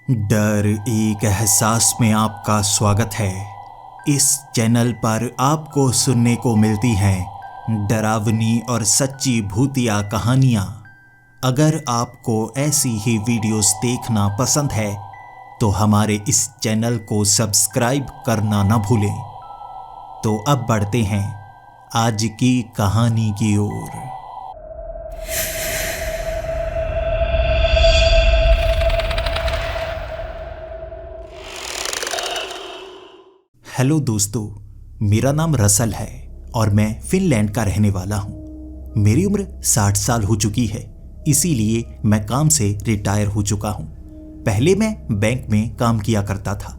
डर एक एहसास में आपका स्वागत है। इस चैनल पर आपको सुनने को मिलती हैं डरावनी और सच्ची भूतिया कहानियाँ। अगर आपको ऐसी ही वीडियोस देखना पसंद है तो हमारे इस चैनल को सब्सक्राइब करना न भूलें। तो अब बढ़ते हैं आज की कहानी की ओर। हेलो दोस्तों, मेरा नाम रसल है और मैं फिनलैंड का रहने वाला हूँ। मेरी उम्र 60 साल हो चुकी है, इसीलिए मैं काम से रिटायर हो चुका हूँ। पहले मैं बैंक में काम किया करता था।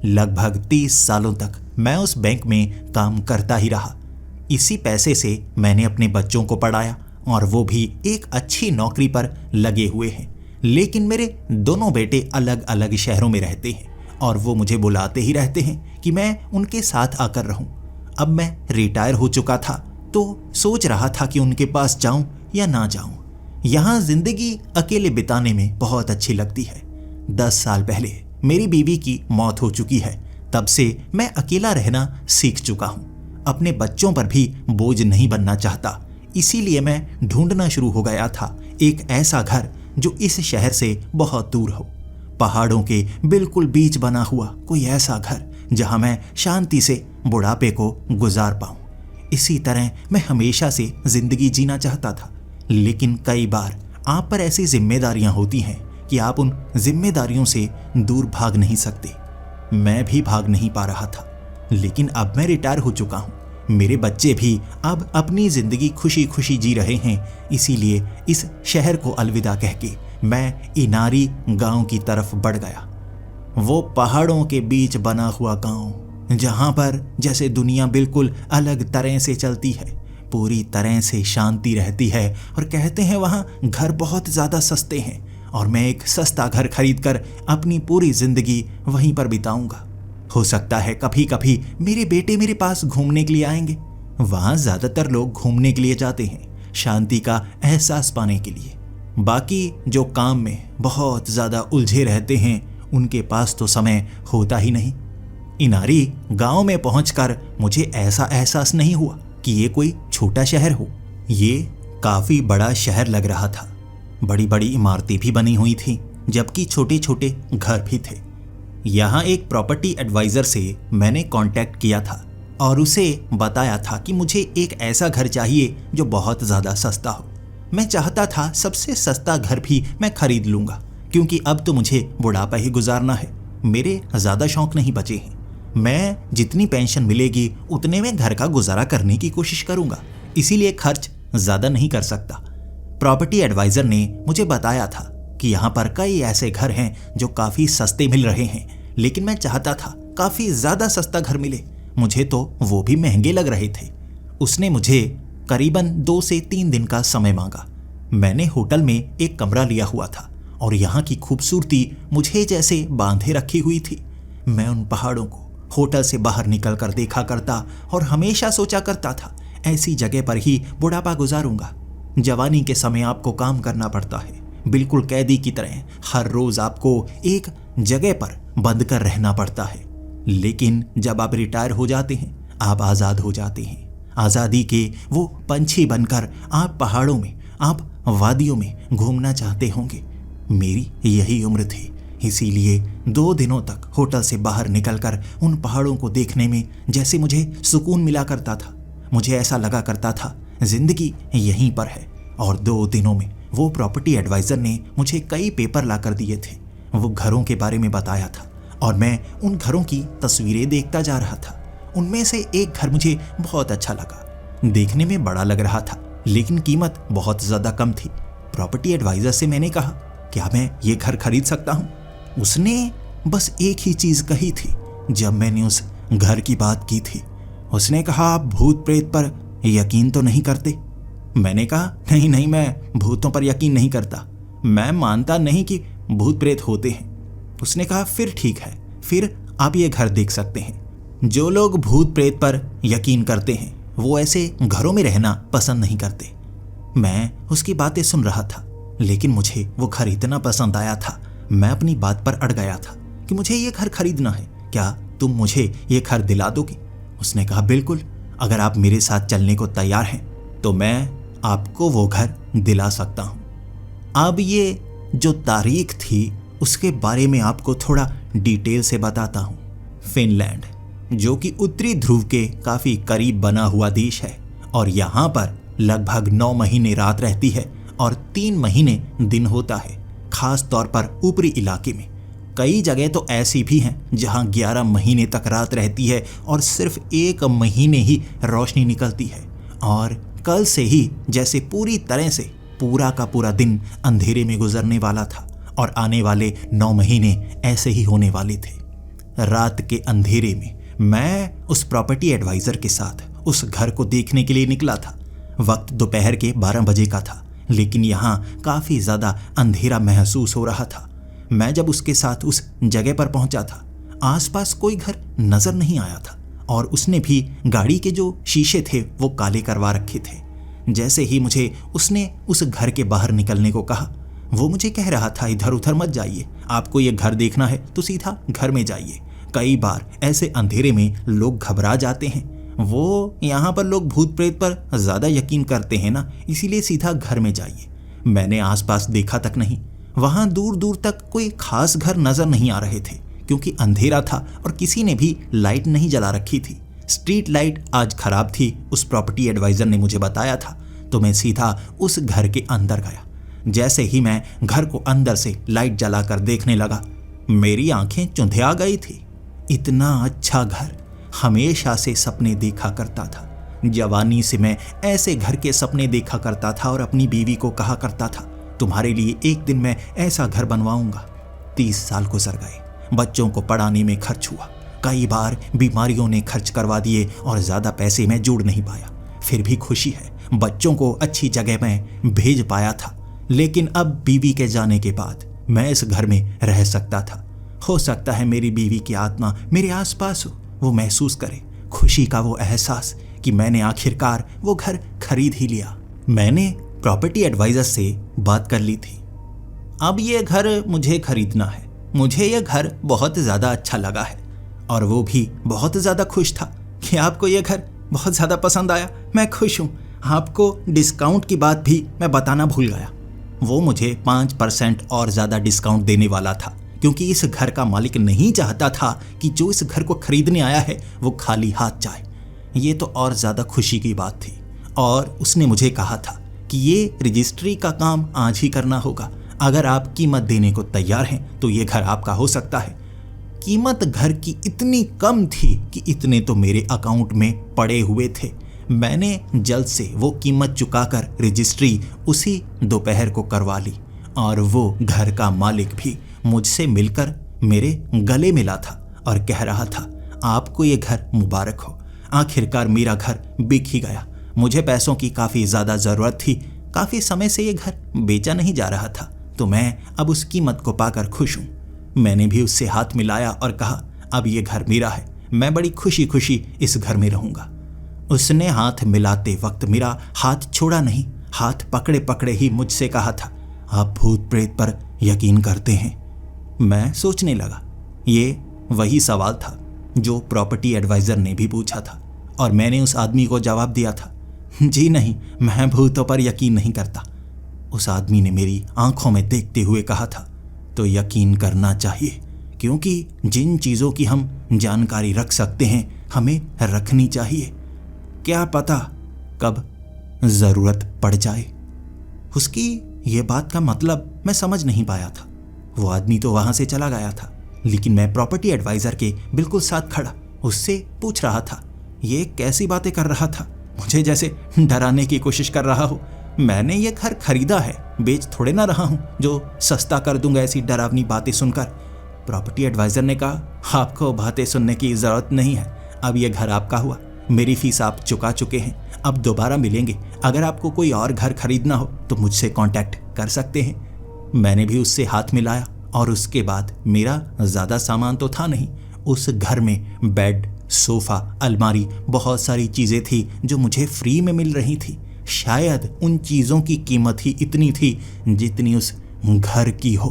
लगभग 30 सालों तक मैं उस बैंक में काम करता ही रहा। इसी पैसे से मैंने अपने बच्चों को पढ़ाया और वो भी एक अच्छी नौकरी पर लगे हुए हैं। लेकिन मेरे दोनों बेटे अलग अलग शहरों में रहते हैं और वो मुझे बुलाते ही रहते हैं कि मैं उनके साथ आकर रहूं। अब मैं रिटायर हो चुका था तो सोच रहा था कि उनके पास जाऊं या ना जाऊं। यहाँ जिंदगी अकेले बिताने में बहुत अच्छी लगती है। 10 साल पहले मेरी बीवी की मौत हो चुकी है। तब से मैं अकेला रहना सीख चुका हूँ। अपने बच्चों पर भी बोझ नहीं बनना चाहता, इसीलिए मैं ढूंढना शुरू हो गया था एक ऐसा घर जो इस शहर से बहुत दूर हो। पहाड़ों के बिल्कुल बीच बना हुआ कोई ऐसा घर जहां मैं शांति से बुढ़ापे को गुजार पाऊं। इसी तरह मैं हमेशा से जिंदगी जीना चाहता था, लेकिन कई बार आप पर ऐसी जिम्मेदारियां होती हैं कि आप उन जिम्मेदारियों से दूर भाग नहीं सकते। मैं भी भाग नहीं पा रहा था, लेकिन अब मैं रिटायर हो चुका हूं। मेरे बच्चे भी अब अपनी जिंदगी खुशी खुशी जी रहे हैं, इसीलिए इस शहर को अलविदा कह के मैं इनारी गांव की तरफ बढ़ गया। वो पहाड़ों के बीच बना हुआ गांव, जहां पर जैसे दुनिया बिल्कुल अलग तरह से चलती है, पूरी तरह से शांति रहती है और कहते हैं वहां घर बहुत ज़्यादा सस्ते हैं और मैं एक सस्ता घर खरीदकर अपनी पूरी जिंदगी वहीं पर बिताऊंगा। हो सकता है कभी कभी मेरे बेटे मेरे पास घूमने के लिए आएंगे। वहां ज़्यादातर लोग घूमने के लिए जाते हैं, शांति का एहसास पाने के लिए। बाकी जो काम में बहुत ज़्यादा उलझे रहते हैं उनके पास तो समय होता ही नहीं। इनारी गांव में पहुंचकर मुझे ऐसा एहसास नहीं हुआ कि ये कोई छोटा शहर हो। ये काफ़ी बड़ा शहर लग रहा था। बड़ी बड़ी इमारतें भी बनी हुई थीं, जबकि छोटे छोटे घर भी थे। यहाँ एक प्रॉपर्टी एडवाइज़र से मैंने कांटेक्ट किया था और उसे बताया था कि मुझे एक ऐसा घर चाहिए जो बहुत ज़्यादा सस्ता हो। मैं चाहता था सबसे सस्ता घर भी मैं खरीद लूँगा, क्योंकि अब तो मुझे बुढ़ापा ही गुजारना है। मेरे ज़्यादा शौक नहीं बचे हैं। मैं जितनी पेंशन मिलेगी उतने में घर का गुजारा करने की कोशिश करूँगा, इसीलिए खर्च ज़्यादा नहीं कर सकता। प्रॉपर्टी एडवाइज़र ने मुझे बताया था कि यहाँ पर कई ऐसे घर हैं जो काफ़ी सस्ते मिल रहे हैं, लेकिन मैं चाहता था काफ़ी ज़्यादा सस्ता घर मिले। मुझे तो वो भी महंगे लग रहे थे। उसने मुझे करीबन 2 से 3 दिन का समय मांगा। मैंने होटल में एक कमरा लिया हुआ था और यहाँ की खूबसूरती मुझे जैसे बांधे रखी हुई थी। मैं उन पहाड़ों को होटल से बाहर निकल कर देखा करता और हमेशा सोचा करता था ऐसी जगह पर ही बुढ़ापा गुजारूंगा। जवानी के समय आपको काम करना पड़ता है, बिल्कुल कैदी की तरह। हर रोज आपको एक जगह पर बंद कर रहना पड़ता है, लेकिन जब आप रिटायर हो जाते हैं आप आज़ाद हो जाते हैं। आज़ादी के वो पंछी बनकर आप पहाड़ों में, आप वादियों में घूमना चाहते होंगे। मेरी यही उम्र थी, इसीलिए 2 दिनों तक होटल से बाहर निकलकर उन पहाड़ों को देखने में जैसे मुझे सुकून मिला करता था। मुझे ऐसा लगा करता था जिंदगी यहीं पर है। और 2 दिनों में वो प्रॉपर्टी एडवाइज़र ने मुझे कई पेपर ला कर दिए थे। वो घरों के बारे में बताया था और मैं उन घरों की तस्वीरें देखता जा रहा था। उनमें से एक घर मुझे बहुत अच्छा लगा। देखने में बड़ा लग रहा था, लेकिन कीमत बहुत ज़्यादा कम थी। प्रॉपर्टी एडवाइज़र से मैंने कहा, क्या मैं ये घर खरीद सकता हूँ? उसने बस एक ही चीज़ कही थी जब मैंने उस घर की बात की थी। उसने कहा, आप भूत प्रेत पर यकीन तो नहीं करते? मैंने कहा, नहीं नहीं, मैं भूतों पर यकीन नहीं करता। मैं मानता नहीं कि भूत प्रेत होते हैं। उसने कहा, फिर ठीक है, फिर आप ये घर देख सकते हैं। जो लोग भूत प्रेत पर यकीन करते हैं वो ऐसे घरों में रहना पसंद नहीं करते। मैं उसकी बातें सुन रहा था, लेकिन मुझे वो घर इतना पसंद आया था मैं अपनी बात पर अड़ गया था कि मुझे ये घर खरीदना है, क्या तुम मुझे ये घर दिला दोगे? उसने कहा बिल्कुल, अगर आप मेरे साथ चलने को तैयार हैं तो मैं आपको वो घर दिला सकता हूँ। अब ये जो तारीख थी उसके बारे में आपको थोड़ा डिटेल से बताता हूँ। फिनलैंड जो कि उत्तरी ध्रुव के काफ़ी करीब बना हुआ देश है और यहाँ पर लगभग 9 महीने रात रहती है और 3 महीने दिन होता है, खास तौर पर ऊपरी इलाके में। कई जगह तो ऐसी भी हैं जहां 11 महीने तक रात रहती है और सिर्फ 1 महीने ही रोशनी निकलती है। और कल से ही जैसे पूरी तरह से पूरा का पूरा दिन अंधेरे में गुजरने वाला था और आने वाले 9 महीने ऐसे ही होने वाले थे। रात के अंधेरे में मैं उस प्रॉपर्टी एडवाइज़र के साथ उस घर को देखने के लिए निकला था। वक्त दोपहर के 12 बजे का था, लेकिन यहाँ काफ़ी ज़्यादा अंधेरा महसूस हो रहा था। मैं जब उसके साथ उस जगह पर पहुंचा था, आसपास कोई घर नजर नहीं आया था और उसने भी गाड़ी के जो शीशे थे वो काले करवा रखे थे। जैसे ही मुझे उसने उस घर के बाहर निकलने को कहा, वो मुझे कह रहा था इधर उधर मत जाइए, आपको ये घर देखना है तो सीधा घर में जाइए। कई बार ऐसे अंधेरे में लोग घबरा जाते हैं, वो यहाँ पर लोग भूत प्रेत पर ज़्यादा यकीन करते हैं ना, इसीलिए सीधा घर में जाइए। मैंने आसपास देखा तक नहीं, वहां दूर दूर तक कोई खास घर नजर नहीं आ रहे थे क्योंकि अंधेरा था और किसी ने भी लाइट नहीं जला रखी थी। स्ट्रीट लाइट आज खराब थी, उस प्रॉपर्टी एडवाइजर ने मुझे बताया था। तो मैं सीधा उस घर के अंदर गया। जैसे ही मैं घर को अंदर से लाइट जलाकर देखने लगा, मेरी आंखें चुंधिया गई थी। इतना अच्छा घर हमेशा से सपने देखा करता था। जवानी से मैं ऐसे घर के सपने देखा करता था और अपनी बीवी को कहा करता था, तुम्हारे लिए एक दिन मैं ऐसा घर बनवाऊंगा। 30 साल गुजर गए, बच्चों को पढ़ाने में खर्च हुआ, कई बार बीमारियों ने खर्च करवा दिए और ज़्यादा पैसे मैं जोड़ नहीं पाया। फिर भी खुशी है, बच्चों को अच्छी जगह में भेज पाया था। लेकिन अब बीवी के जाने के बाद मैं इस घर में रह सकता था। हो सकता है मेरी बीवी की आत्मा मेरे आसपास हो, वो महसूस करे खुशी का वो एहसास कि मैंने आखिरकार वो घर खरीद ही लिया। मैंने प्रॉपर्टी एडवाइजर से बात कर ली थी। अब ये घर मुझे खरीदना है, मुझे ये घर बहुत ज़्यादा अच्छा लगा है और वो भी बहुत ज़्यादा खुश था कि आपको ये घर बहुत ज़्यादा पसंद आया। मैं खुश हूँ। आपको डिस्काउंट की बात भी मैं बताना भूल गया। वो मुझे 5% और ज़्यादा डिस्काउंट देने वाला था क्योंकि इस घर का मालिक नहीं चाहता था कि जो इस घर को खरीदने आया है वो खाली हाथ जाए। ये तो और ज़्यादा खुशी की बात थी। और उसने मुझे कहा था कि ये रजिस्ट्री का काम आज ही करना होगा। अगर आप कीमत देने को तैयार हैं तो ये घर आपका हो सकता है। कीमत घर की इतनी कम थी कि इतने तो मेरे अकाउंट में पड़े हुए थे। मैंने जल्द से वो कीमत चुकाकर रजिस्ट्री उसी दोपहर को करवा ली और वो घर का मालिक भी मुझसे मिलकर मेरे गले मिला था और कह रहा था, आपको ये घर मुबारक हो, आखिरकार मेरा घर बिक ही गया। मुझे पैसों की काफ़ी ज़्यादा ज़रूरत थी, काफ़ी समय से ये घर बेचा नहीं जा रहा था, तो मैं अब उस कीमत को पाकर खुश हूँ। मैंने भी उससे हाथ मिलाया और कहा, अब ये घर मेरा है, मैं बड़ी खुशी खुशी इस घर में रहूँगा। उसने हाथ मिलाते वक्त मेरा हाथ छोड़ा नहीं, हाथ पकड़े पकड़े ही मुझसे कहा था, आप भूत प्रेत पर यकीन करते हैं? मैं सोचने लगा, ये वही सवाल था जो प्रॉपर्टी एडवाइज़र ने भी पूछा था और मैंने उस आदमी को जवाब दिया था, जी नहीं, मैं भूतों पर यकीन नहीं करता। उस आदमी ने मेरी आंखों में देखते हुए कहा था, तो यकीन करना चाहिए, क्योंकि जिन चीज़ों की हम जानकारी रख सकते हैं हमें रखनी चाहिए। क्या पता कब ज़रूरत पड़ जाए। उसकी ये बात का मतलब मैं समझ नहीं पाया था। वो आदमी तो वहाँ से चला गया था, लेकिन मैं प्रॉपर्टी एडवाइज़र के बिल्कुल साथ खड़ा उससे पूछ रहा था। ये कैसी बातें कर रहा था, मुझे जैसे डराने की कोशिश कर रहा हो। मैंने ये घर खरीदा है, बेच थोड़े ना रहा हूँ जो सस्ता कर दूंगा ऐसी डरावनी बातें सुनकर। प्रॉपर्टी एडवाइज़र ने कहा, आपको बातें सुनने की ज़रूरत नहीं है, अब ये घर आपका हुआ, मेरी फीस आप चुका चुके हैं, अब दोबारा मिलेंगे। अगर आपको कोई और घर खरीदना हो तो मुझसे कांटेक्ट कर सकते हैं। मैंने भी उससे हाथ मिलाया और उसके बाद मेरा ज़्यादा सामान तो था नहीं। उस घर में बेड, सोफ़ा, अलमारी, बहुत सारी चीज़ें थी जो मुझे फ्री में मिल रही थी। शायद उन चीज़ों की कीमत ही इतनी थी जितनी उस घर की हो।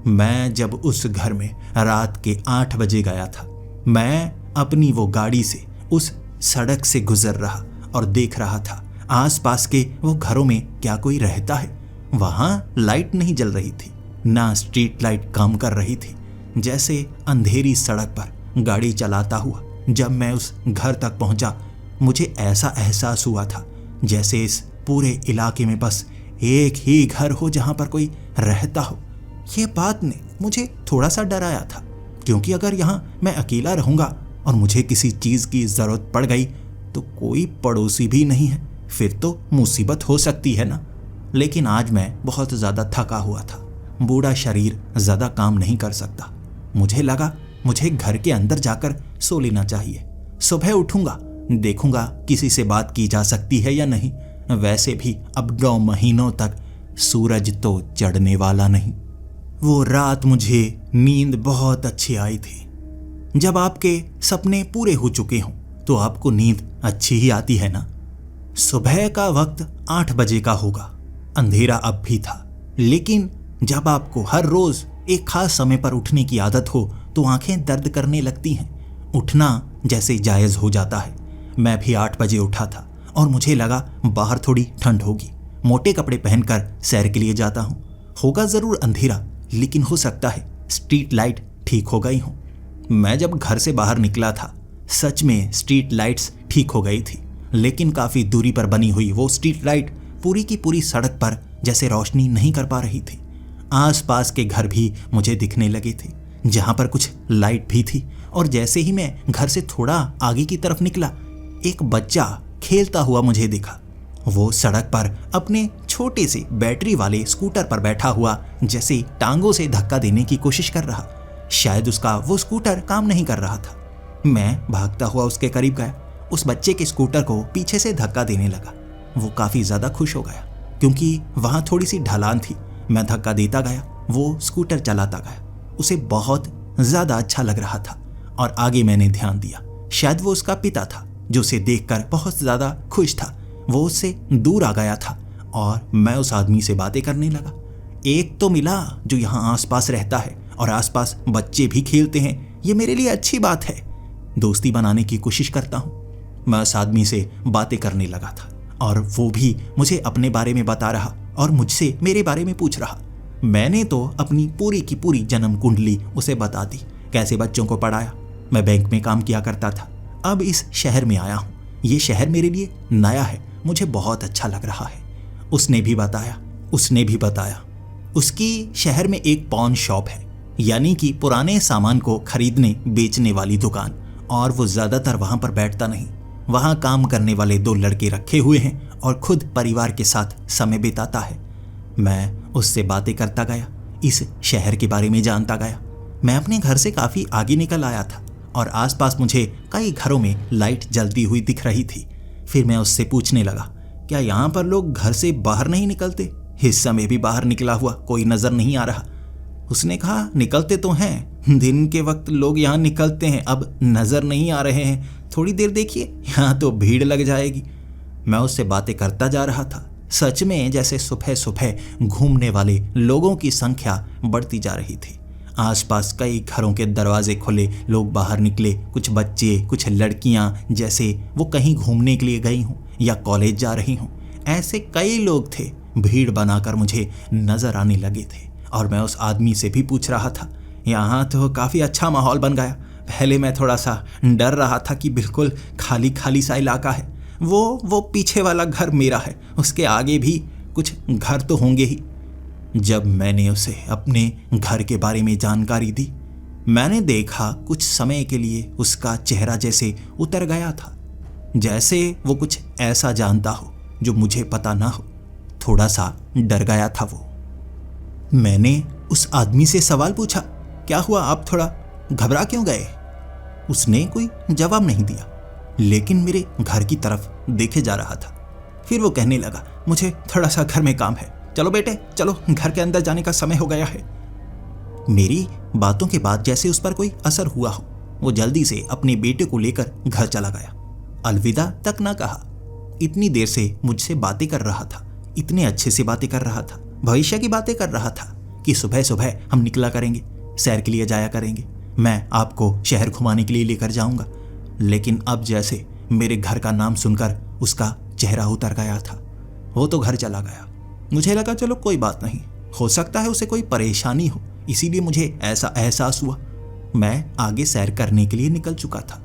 मैं जब उस घर में रात के 8 बजे गया था, मैं अपनी वो गाड़ी से उस सड़क से गुजर रहा और देख रहा था आसपास के वो घरों में क्या कोई रहता है। वहां लाइट नहीं जल रही थी, ना स्ट्रीट लाइट काम कर रही थी। जैसे अंधेरी सड़क पर गाड़ी चलाता हुआ जब मैं उस घर तक पहुंचा, मुझे ऐसा एहसास हुआ था जैसे इस पूरे इलाके में बस एक ही घर हो जहां पर कोई रहता हो। ये बात ने मुझे थोड़ा सा डराया था, क्योंकि अगर यहां मैं अकेला रहूंगा और मुझे किसी चीज की जरूरत पड़ गई तो कोई पड़ोसी भी नहीं है, फिर तो मुसीबत हो सकती है ना। लेकिन आज मैं बहुत ज्यादा थका हुआ था, बूढ़ा शरीर ज्यादा काम नहीं कर सकता। मुझे लगा मुझे घर के अंदर जाकर सो लेना चाहिए। सुबह उठूंगा, देखूंगा किसी से बात की जा सकती है या नहीं। वैसे भी अब 9 महीनों तक सूरज तो चढ़ने वाला नहीं। वो रात मुझे नींद बहुत अच्छी आई थी। जब आपके सपने पूरे हो चुके हों तो आपको नींद अच्छी ही आती है ना। सुबह का वक्त 8 बजे का होगा, अंधेरा अब भी था। लेकिन जब आपको हर रोज एक खास समय पर उठने की आदत हो तो आंखें दर्द करने लगती हैं। उठना जैसे जायज हो जाता है। मैं भी 8 बजे उठा था और मुझे लगा बाहर थोड़ी ठंड होगी। मोटे कपड़े पहनकर सैर के लिए जाता हूँ। होगा जरूर अंधेरा, लेकिन हो सकता है स्ट्रीट लाइट ठीक हो गई हो। मैं जब घर से बाहर निकला था, सच में स्ट्रीट लाइट्स ठीक हो गई थी, लेकिन काफी दूरी पर बनी हुई वो स्ट्रीट लाइट पूरी की पूरी सड़क पर जैसे रोशनी नहीं कर पा रही थी। आसपास के घर भी मुझे दिखने लगे थे जहां पर कुछ लाइट भी थी। और जैसे ही मैं घर से थोड़ा आगे की तरफ निकला, एक बच्चा खेलता हुआ मुझे दिखा। वो सड़क पर अपने छोटे से बैटरी वाले स्कूटर पर बैठा हुआ जैसे टांगों से धक्का देने की कोशिश कर रहा। शायद उसका वो स्कूटर काम नहीं कर रहा था। मैं भागता हुआ उसके करीब गया, उस बच्चे के स्कूटर को पीछे से धक्का देने लगा। वो काफी ज्यादा खुश हो गया क्योंकि वहां थोड़ी सी ढलान थी। मैं धक्का देता गया, वो स्कूटर चलाता गया। उसे बहुत ज्यादा अच्छा लग रहा था और आगे मैंने ध्यान दिया, शायद वो उसका पिता था जो उसे देखकर बहुत ज्यादा खुश था। वो उससे दूर आ गया था और मैं उस आदमी से बातें करने लगा। एक तो मिला जो यहाँ आसपास रहता है और आसपास बच्चे भी खेलते हैं, ये मेरे लिए अच्छी बात है। दोस्ती बनाने की कोशिश करता हूँ। मैं उस आदमी से बातें करने लगा था और वो भी मुझे अपने बारे में बता रहा और मुझसे मेरे बारे में पूछ रहा। मैंने तो अपनी पूरी की पूरी जन्म कुंडली उसे बता दी, कैसे बच्चों को पढ़ाया। मैं बैंक में काम किया करता था, अब इस शहर में आया हूँ। ये शहर मेरे लिए नया है, मुझे बहुत अच्छा लग रहा है। उसने भी बताया उसकी शहर में एक पॉन शॉप है, यानी कि पुराने सामान को खरीदने बेचने वाली दुकान। और वो ज्यादातर वहां पर बैठता नहीं, वहां काम करने वाले 2 लड़के रखे हुए हैं और खुद परिवार के साथ समय बिताता है। मैं उससे बातें करता गया, इस शहर के बारे में जानता गया। मैं अपने घर से काफी आगे निकल आया था और आसपास मुझे कई घरों में लाइट जलती हुई दिख रही थी। फिर मैं उससे पूछने लगा, क्या यहाँ पर लोग घर से बाहर नहीं निकलते? इस समय भी बाहर निकला हुआ कोई नजर नहीं आ रहा। उसने कहा, निकलते तो हैं, दिन के वक्त लोग यहाँ निकलते हैं, अब नजर नहीं आ रहे हैं। थोड़ी देर देखिए, यहाँ तो भीड़ लग जाएगी। मैं उससे बातें करता जा रहा था। सच में जैसे सुबह सुबह घूमने वाले लोगों की संख्या बढ़ती जा रही थी। आसपास कई घरों के दरवाजे खुले, लोग बाहर निकले, कुछ बच्चे, कुछ लड़कियां, जैसे वो कहीं घूमने के लिए गई हों या कॉलेज जा रही हों। ऐसे कई लोग थे, भीड़ बनाकर मुझे नजर आने लगे थे। और मैं उस आदमी से भी पूछ रहा था। यहाँ तो काफ़ी अच्छा माहौल बन गया। पहले मैं थोड़ा सा डर रहा था कि बिल्कुल खाली खाली सा इलाका है। वो पीछे वाला घर मेरा है, उसके आगे भी कुछ घर तो होंगे ही। जब मैंने उसे अपने घर के बारे में जानकारी दी, मैंने देखा कुछ समय के लिए उसका चेहरा जैसे उतर गया था, जैसे वो कुछ ऐसा जानता हो जो मुझे पता ना हो। थोड़ा सा डर गया था वो। मैंने उस आदमी से सवाल पूछा, क्या हुआ, आप थोड़ा घबरा क्यों गए? उसने कोई जवाब नहीं दिया, लेकिन मेरे घर की तरफ देखे जा रहा था। फिर वो कहने लगा, मुझे थोड़ा सा घर में काम है, चलो बेटे चलो, घर के अंदर जाने का समय हो गया है। मेरी बातों के बाद जैसे उस पर कोई असर हुआ हो, वो जल्दी से अपने बेटे को लेकर घर चला गया। अलविदा तक ना कहा। इतनी देर से मुझसे बातें कर रहा था, इतने अच्छे से बातें कर रहा था, भविष्य की बातें कर रहा था, कि सुबह सुबह हम निकला करेंगे, सैर के लिए जाया करेंगे, मैं आपको शहर घुमाने के लिए लेकर जाऊंगा। लेकिन अब जैसे मेरे घर का नाम सुनकर उसका चेहरा उतर गया था। वो तो घर चला गया। मुझे लगा चलो कोई बात नहीं, हो सकता है उसे कोई परेशानी हो, इसीलिए मुझे ऐसा एहसास हुआ। मैं आगे सैर करने के लिए निकल चुका था।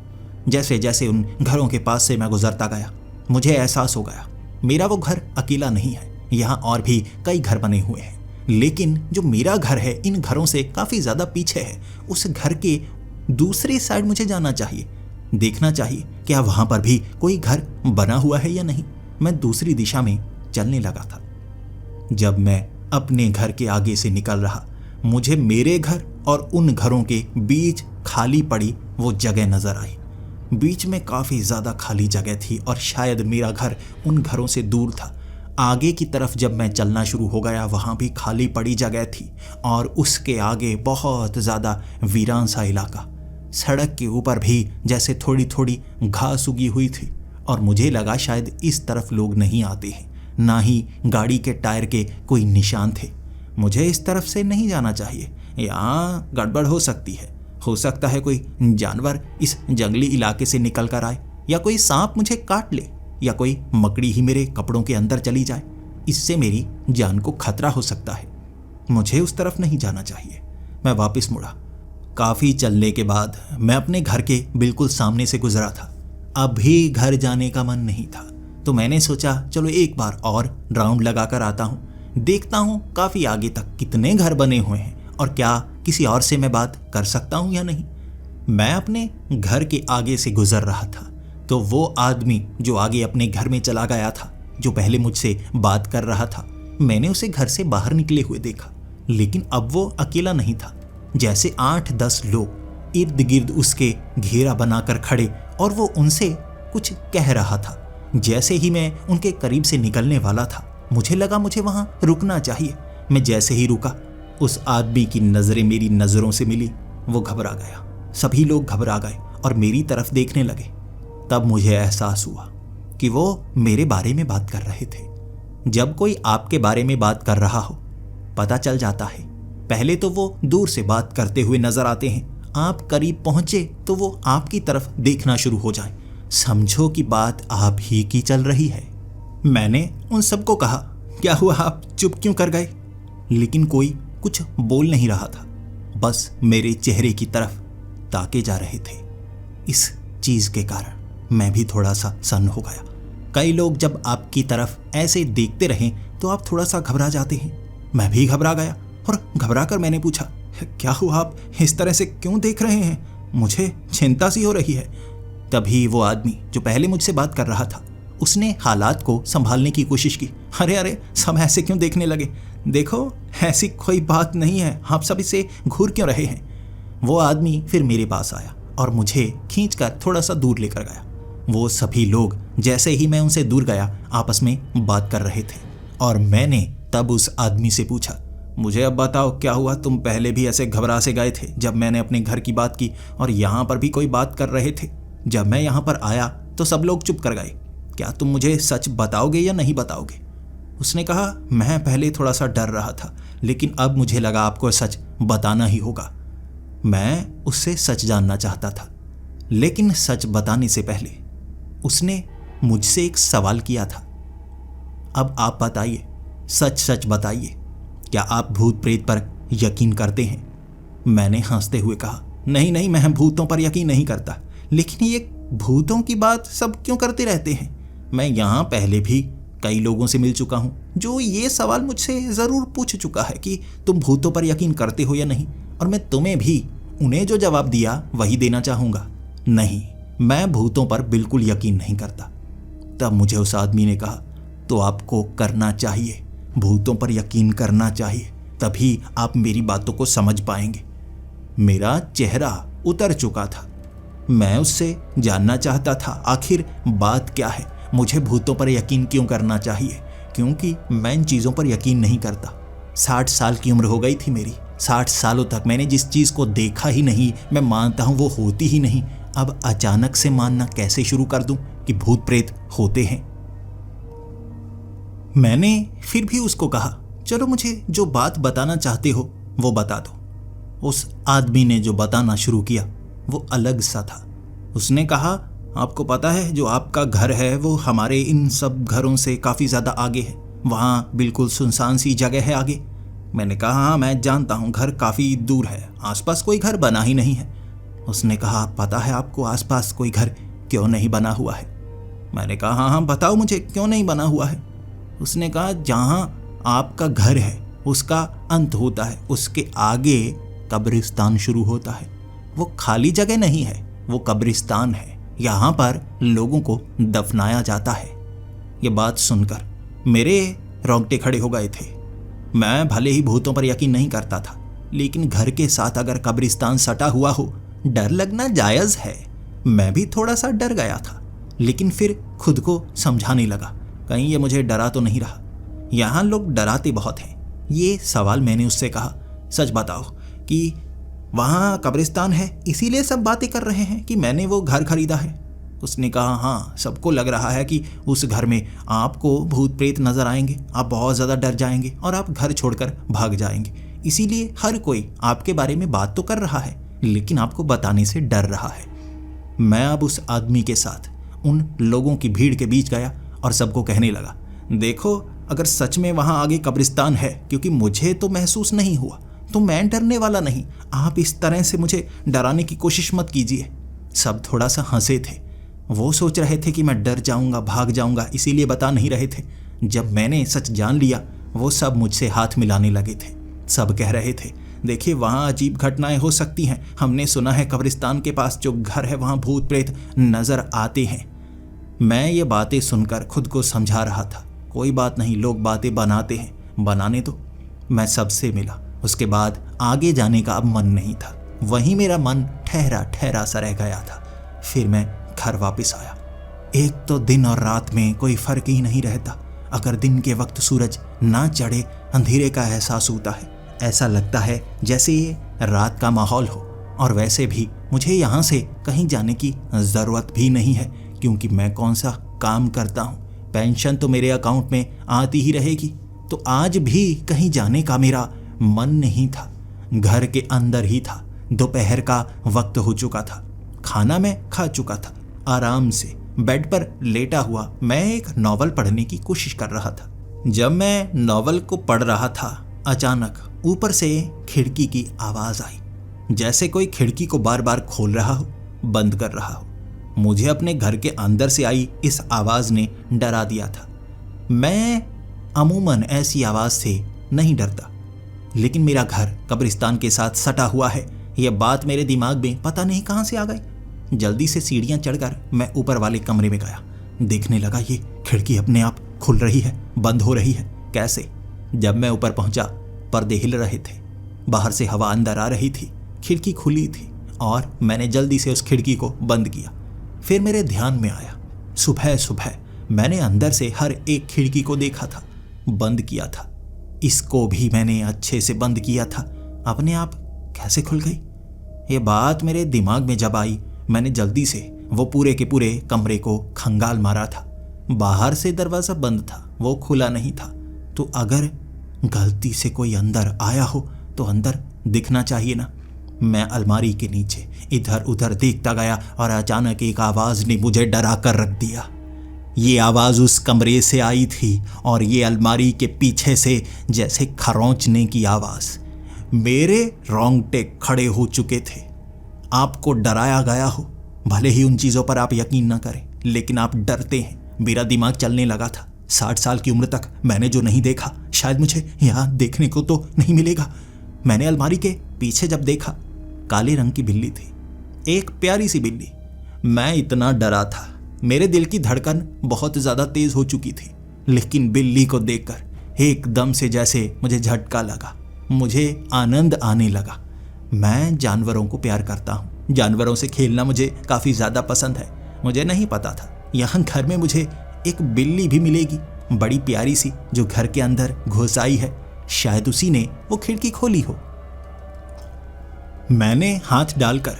जैसे जैसे उन घरों के पास से मैं गुजरता गया, मुझे एहसास हो गया मेरा वो घर अकेला नहीं है, यहाँ और भी कई घर बने हुए हैं। लेकिन जो मेरा घर है इन घरों से काफ़ी ज़्यादा पीछे है। उस घर के दूसरी साइड मुझे जाना चाहिए, देखना चाहिए क्या वहाँ पर भी कोई घर बना हुआ है या नहीं। मैं दूसरी दिशा में चलने लगा था। जब मैं अपने घर के आगे से निकल रहा, मुझे मेरे घर और उन घरों के बीच खाली पड़ी वो जगह नजर आई। बीच में काफ़ी ज़्यादा खाली जगह थी और शायद मेरा घर उन घरों से दूर था। आगे की तरफ जब मैं चलना शुरू हो गया, वहाँ भी खाली पड़ी जगह थी और उसके आगे बहुत ज़्यादा वीरान सा इलाका। सड़क के ऊपर भी जैसे थोड़ी थोड़ी घास उगी हुई थी और मुझे लगा शायद इस तरफ लोग नहीं आते हैं, ना ही गाड़ी के टायर के कोई निशान थे। मुझे इस तरफ से नहीं जाना चाहिए, यहाँ गड़बड़ हो सकती है। हो सकता है कोई जानवर इस जंगली इलाके से निकल कर आए, या कोई सांप मुझे काट ले, या कोई मकड़ी ही मेरे कपड़ों के अंदर चली जाए। इससे मेरी जान को खतरा हो सकता है। मुझे उस तरफ नहीं जाना चाहिए। मैं वापस मुड़ा। काफ़ी चलने के बाद मैं अपने घर के बिल्कुल सामने से गुजरा था। अभी घर जाने का मन नहीं था, तो मैंने सोचा चलो एक बार और राउंड लगा कर आता हूँ, देखता हूँ काफ़ी आगे तक कितने घर बने हुए हैं और क्या किसी और से मैं बात कर सकता हूँ या नहीं। मैं अपने घर के आगे से गुजर रहा था तो वो आदमी जो आगे अपने घर में चला गया था, जो पहले मुझसे बात कर रहा था, मैंने उसे घर से बाहर निकले हुए देखा। लेकिन अब वो अकेला नहीं था, जैसे 8-10 लोग इर्द गिर्द उसके घेरा बनाकर खड़े और वो उनसे कुछ कह रहा था। जैसे ही मैं उनके करीब से निकलने वाला था, मुझे लगा मुझे वहां रुकना चाहिए। मैं जैसे ही रुका, उस आदमी की नजरें मेरी नजरों से मिली। वो घबरा गया, सभी लोग घबरा गए और मेरी तरफ देखने लगे। तब मुझे एहसास हुआ कि वो मेरे बारे में बात कर रहे थे। जब कोई आपके बारे में बात कर रहा हो, पता चल जाता है। पहले तो वो दूर से बात करते हुए नजर आते हैं, आप करीब पहुंचे तो वो आपकी तरफ देखना शुरू हो जाए, समझो कि बात आप ही की चल रही है। मैंने उन सबको कहा, क्या हुआ, आप चुप क्यों कर गए? लेकिन कोई कुछ बोल नहीं रहा था, बस मेरे चेहरे की तरफ ताके जा रहे थे। इस चीज के कारण मैं भी थोड़ा सा सन्न हो गया। कई लोग जब आपकी तरफ ऐसे देखते रहें तो आप थोड़ा सा घबरा जाते हैं। मैं भी घबरा गया और घबरा कर मैंने पूछा, क्या हुआ, आप इस तरह से क्यों देख रहे हैं? मुझे चिंता सी हो रही है। तभी वो आदमी जो पहले मुझसे बात कर रहा था, उसने हालात को संभालने की कोशिश की। अरे अरे, सब ऐसे क्यों देखने लगे? देखो, ऐसी कोई बात नहीं है, आप सब इसे घूर क्यों रहे हैं? वो आदमी फिर मेरे पास आया और मुझे खींचकर थोड़ा सा दूर लेकर गया। वो सभी लोग जैसे ही मैं उनसे दूर गया आपस में बात कर रहे थे और मैंने तब उस आदमी से पूछा, मुझे अब बताओ क्या हुआ? तुम पहले भी ऐसे घबरा से गए थे जब मैंने अपने घर की बात की और यहाँ पर भी कोई बात कर रहे थे। जब मैं यहाँ पर आया तो सब लोग चुप कर गए। क्या तुम मुझे सच बताओगे या नहीं बताओगे? उसने कहा, मैं पहले थोड़ा सा डर रहा था, लेकिन अब मुझे लगा आपको सच बताना ही होगा। मैं उससे सच जानना चाहता था, लेकिन सच बताने से पहले उसने मुझसे एक सवाल किया था। अब आप बताइए, सच सच बताइए, क्या आप भूत प्रेत पर यकीन करते हैं? मैंने हंसते हुए कहा, नहीं नहीं, मैं भूतों पर यकीन नहीं करता। लेकिन ये भूतों की बात सब क्यों करते रहते हैं? मैं यहाँ पहले भी कई लोगों से मिल चुका हूँ जो ये सवाल मुझसे ज़रूर पूछ चुका है कि तुम भूतों पर यकीन करते हो या नहीं, और मैं तुम्हें भी उन्हें जो जवाब दिया वही देना चाहूँगा। नहीं, मैं भूतों पर बिल्कुल यकीन नहीं करता। तब मुझे उस आदमी ने कहा, तो आपको करना चाहिए, भूतों पर यकीन करना चाहिए, तभी आप मेरी बातों को समझ पाएंगे। मेरा चेहरा उतर चुका था। मैं उससे जानना चाहता था आखिर बात क्या है, मुझे भूतों पर यकीन क्यों करना चाहिए, क्योंकि मैं इन चीज़ों पर यकीन नहीं करता। 60 साल की उम्र हो गई थी मेरी। 60 सालों तक मैंने जिस चीज़ को देखा ही नहीं, मैं मानता हूँ वो होती ही नहीं। अब अचानक से मानना कैसे शुरू कर दूं कि भूत प्रेत होते हैं? मैंने फिर भी उसको कहा, चलो मुझे जो बात बताना चाहते हो वो बता दो। उस आदमी ने जो बताना शुरू किया वो अलग सा था। उसने कहा, आपको पता है जो आपका घर है वो हमारे इन सब घरों से काफ़ी ज़्यादा आगे है, वहाँ बिल्कुल सुनसान सी जगह है आगे। मैंने कहा, हाँ मैं जानता हूँ, घर काफ़ी दूर है, आसपास कोई घर बना ही नहीं है। उसने कहा, पता है आपको आसपास कोई घर क्यों नहीं बना हुआ है? मैंने कहा, हाँ हाँ बताओ मुझे, क्यों नहीं बना हुआ है? उसने कहा, जहाँ आपका घर है उसका अंत होता है, उसके आगे कब्रिस्तान शुरू होता है। वो खाली जगह नहीं है, वो कब्रिस्तान है, यहाँ पर लोगों को दफनाया जाता है। ये बात सुनकर मेरे रोंगटे खड़े हो गए थे। मैं भले ही भूतों पर यकीन नहीं करता था, लेकिन घर के साथ अगर कब्रिस्तान सटा हुआ हो, डर लगना जायज़ है। मैं भी थोड़ा सा डर गया था, लेकिन फिर खुद को समझाने लगा, कहीं ये मुझे डरा तो नहीं रहा। यहाँ लोग डराते बहुत हैं। ये सवाल मैंने उससे कहा, सच बताओ कि वहाँ कब्रिस्तान है इसीलिए सब बातें कर रहे हैं कि मैंने वो घर खरीदा है? उसने कहा, हाँ सबको लग रहा है कि उस घर में आपको भूत प्रेत नजर आएंगे, आप बहुत ज़्यादा डर जाएंगे और आप घर छोड़कर भाग जाएंगे, इसीलिए हर कोई आपके बारे में बात तो कर रहा है, लेकिन आपको बताने से डर रहा है। मैं अब उस आदमी के साथ उन लोगों की भीड़ के बीच गया और सबको कहने लगा, देखो अगर सच में वहाँ आगे कब्रिस्तान है, क्योंकि मुझे तो महसूस नहीं हुआ, तो मैं डरने वाला नहीं। आप इस तरह से मुझे डराने की कोशिश मत कीजिए। सब थोड़ा सा हंसे थे। वो सोच रहे थे कि मैं डर जाऊंगा, भाग जाऊंगा, इसीलिए बता नहीं रहे थे। जब मैंने सच जान लिया, वो सब मुझसे हाथ मिलाने लगे थे। सब कह रहे थे, देखिए वहाँ अजीब घटनाएं हो सकती हैं, हमने सुना है कब्रिस्तान के पास जो घर है वहाँ भूत प्रेत नजर आते हैं। मैं ये बातें सुनकर खुद को समझा रहा था, कोई बात नहीं, लोग बातें बनाते हैं, बनाने दो। मैं सबसे मिला, उसके बाद आगे जाने का अब मन नहीं था, वहीं मेरा मन ठहरा ठहरा सा रह गया था। फिर मैं घर वापस आया। एक तो दिन और रात में कोई फर्क ही नहीं रहता। अगर दिन के वक्त सूरज ना चढ़े, अंधेरे का एहसास होता है, ऐसा लगता है जैसे ये रात का माहौल हो। और वैसे भी मुझे यहाँ से कहीं जाने की ज़रूरत भी नहीं है, क्योंकि मैं कौन सा काम करता हूँ, पेंशन तो मेरे अकाउंट में आती ही रहेगी। तो आज भी कहीं जाने का मेरा मन नहीं था, घर के अंदर ही था। दोपहर का वक्त हो चुका था, खाना मैं खा चुका था। आराम से बेड पर लेटा हुआ मैं एक नॉवल पढ़ने की कोशिश कर रहा था। जब मैं नॉवल को पढ़ रहा था, अचानक ऊपर से खिड़की की आवाज़ आई, जैसे कोई खिड़की को बार बार खोल रहा हो, बंद कर रहा हो। मुझे अपने घर के अंदर से आई इस आवाज़ ने डरा दिया था। मैं अमूमन ऐसी आवाज़ से नहीं डरता, लेकिन मेरा घर कब्रिस्तान के साथ सटा हुआ है, यह बात मेरे दिमाग में पता नहीं कहाँ से आ गई। जल्दी से सीढ़ियाँ चढ़कर मैं ऊपर वाले कमरे में गया। देखने लगा ये खिड़की अपने आप खुल रही है, बंद हो रही है। कैसे? जब मैं ऊपर पहुंचा, पर्दे हिल रहे थे, बाहर से हवा अंदर आ रही थी, खिड़की खुली थी और मैंने जल्दी से उस खिड़की को बंद किया। फिर मेरे ध्यान में आया, सुबह सुबह मैंने अंदर से हर एक खिड़की को देखा था, बंद किया था। इसको भी मैंने अच्छे से बंद किया था, अपने आप कैसे खुल गई? ये बात मेरे दिमाग में जब आई, मैंने जल्दी से वो पूरे के पूरे कमरे को खंगाल मारा था। बाहर से दरवाज़ा बंद था, वो खुला नहीं था। तो अगर गलती से कोई अंदर आया हो तो अंदर दिखना चाहिए ना। मैं अलमारी के नीचे इधर उधर देखता गया और अचानक एक आवाज़ ने मुझे डरा कर रख दिया। ये आवाज़ उस कमरे से आई थी और ये अलमारी के पीछे से जैसे खरोंचने की आवाज़। मेरे रोंगटे खड़े हो चुके थे। आपको डराया गया हो, भले ही उन चीज़ों पर आप यकीन ना करें, लेकिन आप डरते हैं। मेरा दिमाग चलने लगा था। 60 साल की उम्र तक मैंने जो नहीं देखा, शायद मुझे यहाँ देखने को तो नहीं मिलेगा। मैंने अलमारी के पीछे जब देखा, काले रंग की बिल्ली थी, एक प्यारी सी बिल्ली। मैं इतना डरा था, मेरे दिल की धड़कन बहुत ज़्यादा तेज़ हो चुकी थी, लेकिन बिल्ली को देखकर एकदम से जैसे मुझे झटका लगा, मुझे आनंद आने लगा। मैं जानवरों को प्यार करता हूँ, जानवरों से खेलना मुझे काफ़ी ज़्यादा पसंद है। मुझे नहीं पता था यहाँ घर में मुझे एक बिल्ली भी मिलेगी, बड़ी प्यारी सी, जो घर के अंदर घुस आई है। शायद उसी ने वो खिड़की खोली हो। मैंने हाथ डालकर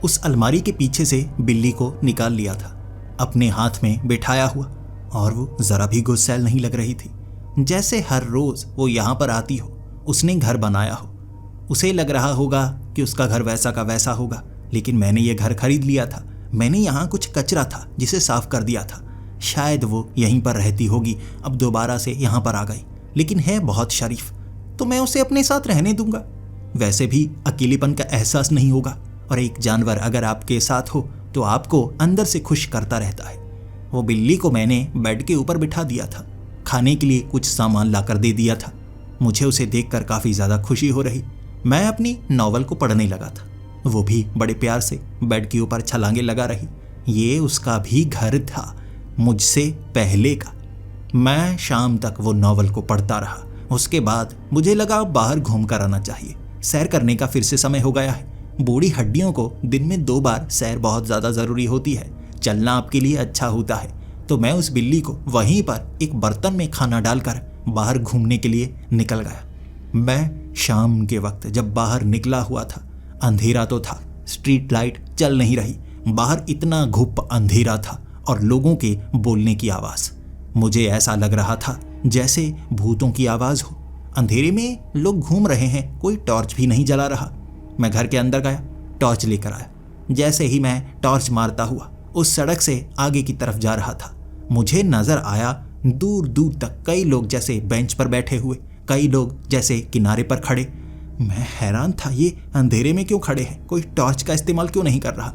उस अलमारी के पीछे से बिल्ली को निकाल लिया था, अपने हाथ में बिठाया हुआ, और वो ज़रा भी गुस्सैल नहीं लग रही थी। जैसे हर रोज वो यहाँ पर आती हो, उसने घर बनाया हो। उसे लग रहा होगा कि उसका घर वैसा का वैसा होगा, लेकिन मैंने ये घर खरीद लिया था। मैंने यहाँ कुछ कचरा था जिसे साफ कर दिया था। शायद वो यहीं पर रहती होगी, अब दोबारा से यहाँ पर आ गई, लेकिन है बहुत शरीफ, तो मैं उसे अपने साथ रहने दूंगा। वैसे भी अकेलेपन का एहसास नहीं होगा, और एक जानवर अगर आपके साथ हो तो आपको अंदर से खुश करता रहता है। वो बिल्ली को मैंने बेड के ऊपर बिठा दिया था, खाने के लिए कुछ सामान लाकर दे दिया था। मुझे उसे देखकर काफ़ी ज़्यादा खुशी हो रही। मैं अपनी नॉवल को पढ़ने लगा था, वो भी बड़े प्यार से बेड के ऊपर छलांगे लगा रही। ये उसका भी घर था, मुझसे पहले का। मैं शाम तक वो नॉवल को पढ़ता रहा। उसके बाद मुझे लगा बाहर घूम कर आना चाहिए। सैर करने का फिर से समय हो गया है। बूढ़ी हड्डियों को दिन में 2 बार सैर बहुत ज़्यादा ज़रूरी होती है। चलना आपके लिए अच्छा होता है। तो मैं उस बिल्ली को वहीं पर एक बर्तन में खाना डालकर बाहर घूमने के लिए निकल गया। मैं शाम के वक्त जब बाहर निकला हुआ था, अंधेरा तो था, स्ट्रीट लाइट चल नहीं रही, बाहर इतना घुप अंधेरा था और लोगों के बोलने की आवाज़। मुझे ऐसा लग रहा था जैसे भूतों की आवाज़ हो। अंधेरे में लोग घूम रहे हैं, कोई टॉर्च भी नहीं जला रहा। मैं घर के अंदर गया, टॉर्च लेकर आया। जैसे ही मैं टॉर्च मारता हुआ उस सड़क से आगे की तरफ जा रहा था, मुझे नजर आया दूर दूर तक कई लोग जैसे बेंच पर बैठे हुए, कई लोग जैसे किनारे पर खड़े। मैं हैरान था, ये अंधेरे में क्यों खड़े हैं, कोई टॉर्च का इस्तेमाल क्यों नहीं कर रहा।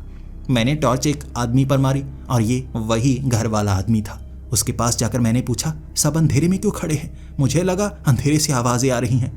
मैंने टॉर्च एक आदमी पर मारी और ये वही घर वाला आदमी था। उसके पास जाकर मैंने पूछा, सब अंधेरे में क्यों खड़े हैं? मुझे लगा अंधेरे से आवाज़ें आ रही हैं।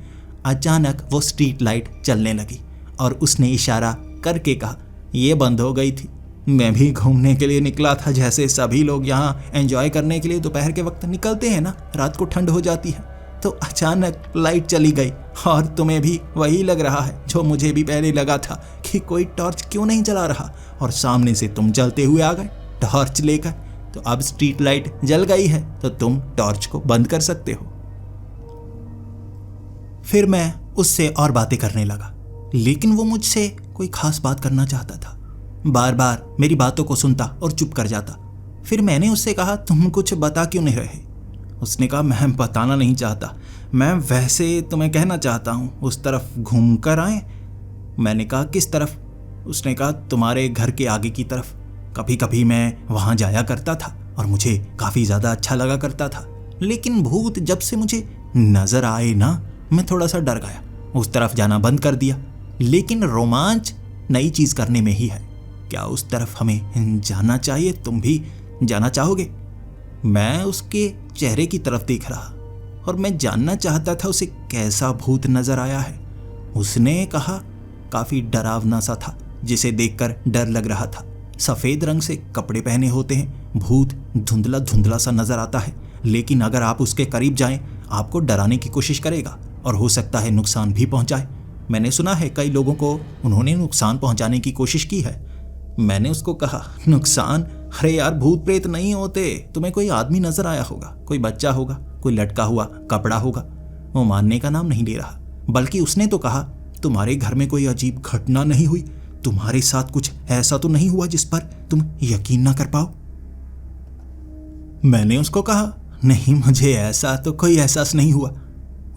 अचानक वो स्ट्रीट लाइट चलने लगी और उसने इशारा करके कहा, ये बंद हो गई थी। मैं भी घूमने के लिए निकला था, जैसे सभी लोग यहाँ एंजॉय करने के लिए दोपहर के वक्त निकलते हैं ना, रात को ठंड हो जाती है। तो अचानक लाइट चली गई और तुम्हें भी वही लग रहा है जो मुझे भी पहले लगा था कि कोई टॉर्च क्यों नहीं जला रहा, और सामने से तुम चलते हुए आ गए टॉर्च लेकर। तो अब स्ट्रीट लाइट जल गई है तो तुम टॉर्च को बंद कर सकते हो। फिर मैं उससे और बातें करने लगा, लेकिन वो मुझसे कोई खास बात करना चाहता था। बार बार मेरी बातों को सुनता और चुप कर जाता। फिर मैंने उससे कहा, तुम कुछ बता क्यों नहीं रहे? उसने कहा, मैं बताना नहीं चाहता, मैं वैसे तुम्हें कहना चाहता हूँ, उस तरफ घूम कर आए। मैंने कहा, किस तरफ? उसने कहा, तुम्हारे घर के आगे की तरफ। कभी कभी मैं वहाँ जाया करता था और मुझे काफ़ी ज़्यादा अच्छा लगा करता था, लेकिन भूत जब से मुझे नज़र आए ना, मैं थोड़ा सा डर गया, उस तरफ जाना बंद कर दिया। लेकिन रोमांच नई चीज़ करने में ही है। क्या उस तरफ हमें जाना चाहिए? तुम भी जाना चाहोगे? मैं उसके चेहरे की तरफ देख रहा और मैं जानना चाहता था उसे कैसा भूत नजर आया है। उसने कहा, काफ़ी डरावना सा था, जिसे देखकर डर लग रहा था। सफ़ेद रंग से कपड़े पहने होते हैं, भूत धुंधला धुंधला सा नजर आता है, लेकिन अगर आप उसके करीब जाएं आपको डराने की कोशिश करेगा और हो सकता है नुकसान भी पहुंचाए। मैंने सुना है कई लोगों को उन्होंने नुकसान पहुंचाने की कोशिश की है। मैंने उसको कहा, नुकसान? अरे यार, भूत प्रेत नहीं होते, तुम्हें कोई आदमी नजर आया होगा, कोई बच्चा होगा, कोई लटका हुआ कपड़ा होगा। वो मानने का नाम नहीं ले रहा, बल्कि उसने तो कहा, तुम्हारे घर में कोई अजीब घटना नहीं हुई? तुम्हारे साथ कुछ ऐसा तो नहीं हुआ जिस पर तुम यकीन ना कर पाओ? मैंने उसको कहा, नहीं, मुझे ऐसा तो कोई एहसास नहीं हुआ।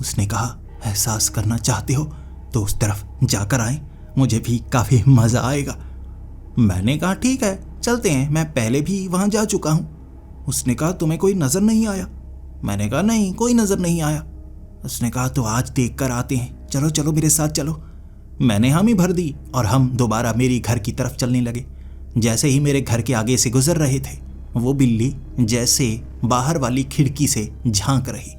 उसने कहा, एहसास करना चाहते हो तो उस तरफ जाकर आए, मुझे भी काफ़ी मज़ा आएगा। मैंने कहा, ठीक है, चलते हैं, मैं पहले भी वहाँ जा चुका हूँ। उसने कहा, तुम्हें कोई नज़र नहीं आया? मैंने कहा, नहीं, कोई नज़र नहीं आया। उसने कहा, तो आज देख कर आते हैं, चलो चलो मेरे साथ चलो। मैंने हामी भर दी और हम दोबारा मेरी घर की तरफ चलने लगे। जैसे ही मेरे घर के आगे से गुजर रहे थे, वो बिल्ली जैसे बाहर वाली खिड़की से झांक रही।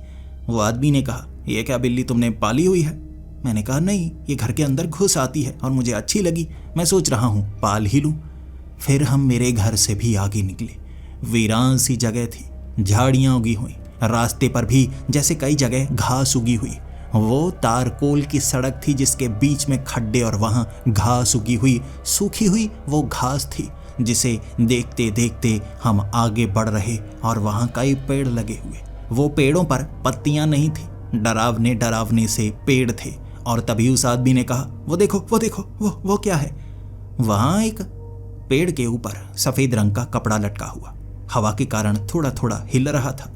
वो आदमी ने कहा, यह क्या बिल्ली तुमने पाली हुई है? मैंने कहा, नहीं, ये घर के अंदर घुस आती है और मुझे अच्छी लगी, मैं सोच रहा हूँ पाल ही लूँ। फिर हम मेरे घर से भी आगे निकले। वीरान सी जगह थी, झाड़ियाँ उगी हुई, रास्ते पर भी जैसे कई जगह घास उगी हुई। वो तारकोल की सड़क थी जिसके बीच में खड्डे और वहाँ घास उगी हुई, सूखी हुई वो घास थी जिसे देखते देखते हम आगे बढ़ रहे और वहाँ कई पेड़ लगे हुए। वो पेड़ों पर पत्तियाँ नहीं थी, डरावने डरावने से पेड़ थे। और तभी उस आदमी ने कहा, वो देखो वो देखो, वो क्या है? वहाँ एक पेड़ के ऊपर सफ़ेद रंग का कपड़ा लटका हुआ, हवा के कारण थोड़ा थोड़ा हिल रहा था।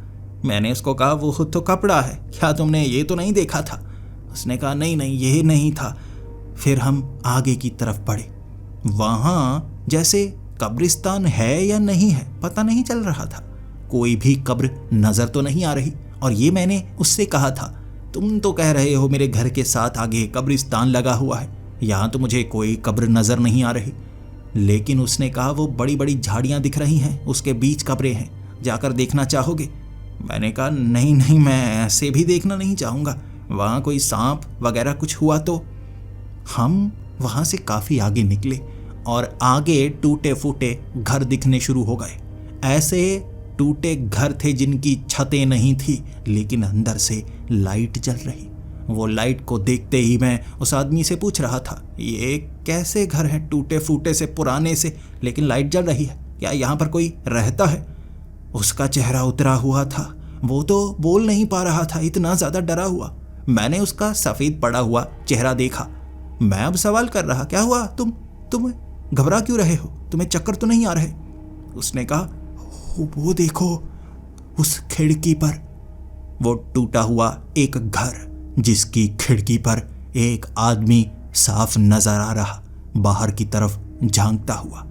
मैंने उसको कहा वो तो कपड़ा है, क्या तुमने ये तो नहीं देखा था? उसने कहा नहीं नहीं ये नहीं था। फिर हम आगे की तरफ बढ़े। वहां जैसे कब्रिस्तान है या नहीं है पता नहीं चल रहा था। कोई भी कब्र नजर तो नहीं आ रही। और ये मैंने उससे कहा था, तुम तो कह रहे हो मेरे घर के साथ आगे कब्रिस्तान लगा हुआ है, यहाँ तो मुझे कोई कब्र नजर नहीं आ रही। लेकिन उसने कहा वो बड़ी बड़ी झाड़ियाँ दिख रही हैं, उसके बीच कब्रें हैं, जाकर देखना चाहोगे? मैंने कहा नहीं नहीं, मैं ऐसे भी देखना नहीं चाहूँगा, वहाँ कोई सांप वगैरह कुछ हुआ तो। हम वहाँ से काफ़ी आगे निकले और आगे टूटे फूटे घर दिखने शुरू हो गए। ऐसे टूटे घर थे जिनकी छतें नहीं थी, लेकिन अंदर से लाइट जल रही। वो लाइट को देखते ही मैं उस आदमी से पूछ रहा था, ये कैसे घर हैं टूटे फूटे से, पुराने से, लेकिन लाइट जल रही है, क्या यहाँ पर कोई रहता है? उसका चेहरा उतरा हुआ था, वो तो बोल नहीं पा रहा था, इतना ज़्यादा डरा हुआ। मैंने उसका सफ़ेद पड़ा हुआ चेहरा देखा। मैं अब सवाल कर रहा, क्या हुआ, तुम घबरा क्यों रहे हो, तुम्हें चक्कर तो नहीं आ रहे? उसने कहा वो देखो उस खिड़की पर। वो टूटा हुआ एक घर जिसकी खिड़की पर एक आदमी साफ नजर आ रहा, बाहर की तरफ झांकता हुआ।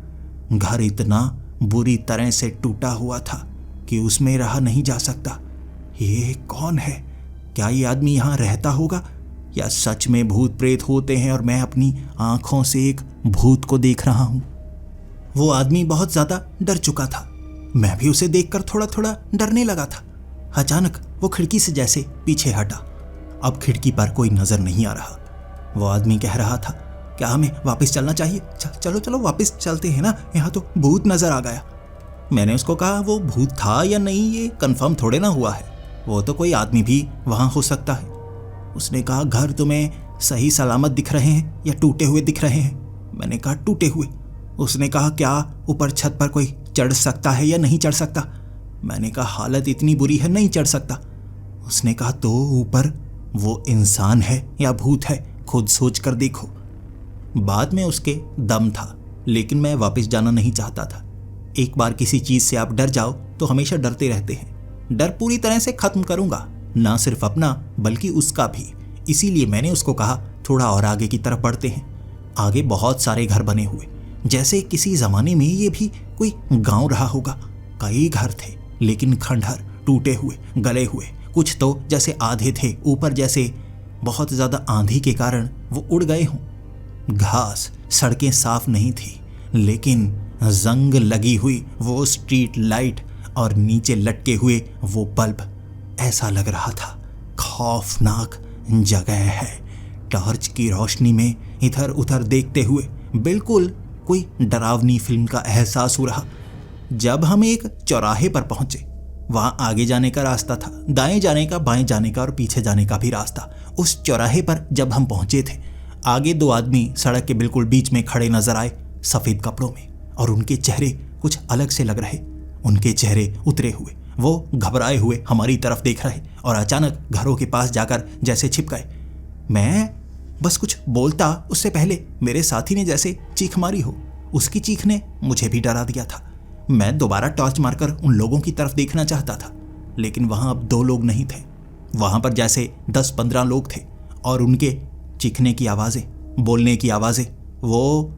घर इतना बुरी तरह से टूटा हुआ था कि उसमें रहा नहीं जा सकता। ये कौन है? क्या ये आदमी यहाँ रहता होगा या सच में भूत प्रेत होते हैं और मैं अपनी आंखों से एक भूत को देख रहा हूँ? वो आदमी बहुत ज्यादा डर चुका था। मैं भी उसे देखकर थोड़ा थोड़ा डरने लगा था। अचानक वो खिड़की से जैसे पीछे हटा। अब खिड़की पर कोई नजर नहीं आ रहा। वो आदमी कह रहा था, क्या हमें वापस चलना चाहिए? चलो चलो वापस चलते हैं ना, यहाँ तो भूत नजर आ गया। मैंने उसको कहा वो भूत था या नहीं ये कंफर्म थोड़े ना हुआ है, वो तो कोई आदमी भी वहाँ हो सकता है। उसने कहा घर तुम्हें सही सलामत दिख रहे हैं या टूटे हुए दिख रहे हैं? मैंने कहा टूटे हुए। उसने कहा क्या ऊपर छत पर कोई चढ़ सकता है या नहीं चढ़ सकता? मैंने कहा हालत इतनी बुरी है, नहीं चढ़ सकता। उसने कहा तो ऊपर वो इंसान है या भूत है, खुद सोच कर देखो। बाद में उसके दम था, लेकिन मैं वापस जाना नहीं चाहता था। एक बार किसी चीज से आप डर जाओ तो हमेशा डरते रहते हैं। डर पूरी तरह से खत्म करूंगा, ना सिर्फ अपना बल्कि उसका भी। इसीलिए मैंने उसको कहा थोड़ा और आगे की तरफ बढ़ते हैं। आगे बहुत सारे घर बने हुए, जैसे किसी जमाने में ये भी कोई गांव रहा होगा। कई घर थे लेकिन खंडहर, टूटे हुए, गले हुए। कुछ तो जैसे आधे थे, ऊपर जैसे बहुत ज्यादा आंधी के कारण वो उड़ गए हों। घास, सड़कें साफ नहीं थी, लेकिन जंग लगी हुई वो स्ट्रीट लाइट और नीचे लटके हुए वो बल्ब, ऐसा लग रहा था खौफनाक जगह है। टॉर्च की रोशनी में इधर उधर देखते हुए बिल्कुल कोई डरावनी फिल्म का एहसास हो रहा। जब हम एक चौराहे पर पहुंचे, वहां आगे जाने का रास्ता था, दाएं जाने का, बाएं जाने का और पीछे जाने का भी रास्ता। उस चौराहे पर जब हम पहुंचे थे, आगे दो आदमी सड़क के बिल्कुल बीच में खड़े नजर आए, सफेद कपड़ों में, और उनके चेहरे कुछ अलग से लग रहे। उनके चेहरे उतरे हुए, वो घबराए हुए हमारी तरफ देख रहे और अचानक घरों के पास जाकर जैसे छिप गए। मैं बस कुछ बोलता उससे पहले मेरे साथी ने जैसे चीख मारी हो। उसकी चीख ने मुझे भी डरा दिया था। मैं दोबारा टॉर्च मारकर उन लोगों की तरफ देखना चाहता था, लेकिन वहां अब दो लोग नहीं थे। वहां पर जैसे 10-15 लोग थे और उनके चीखने की आवाज़ें, बोलने की आवाज़ें, वो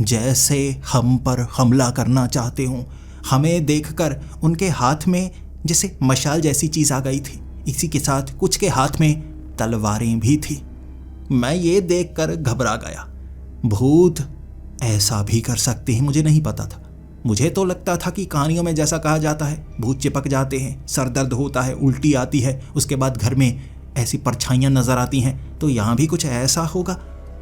जैसे हम पर हमला करना चाहते हों। हमें देखकर उनके हाथ में जैसे मशाल जैसी चीज़ आ गई थी। इसी के साथ कुछ के हाथ में तलवारें भी थी। मैं ये देखकर घबरा गया। भूत ऐसा भी कर सकते हैं, मुझे नहीं पता था। मुझे तो लगता था कि कहानियों में जैसा कहा जाता है, भूत चिपक जाते हैं, सर दर्द होता है, उल्टी आती है, उसके बाद घर में ऐसी परछाइयाँ नजर आती हैं, तो यहाँ भी कुछ ऐसा होगा।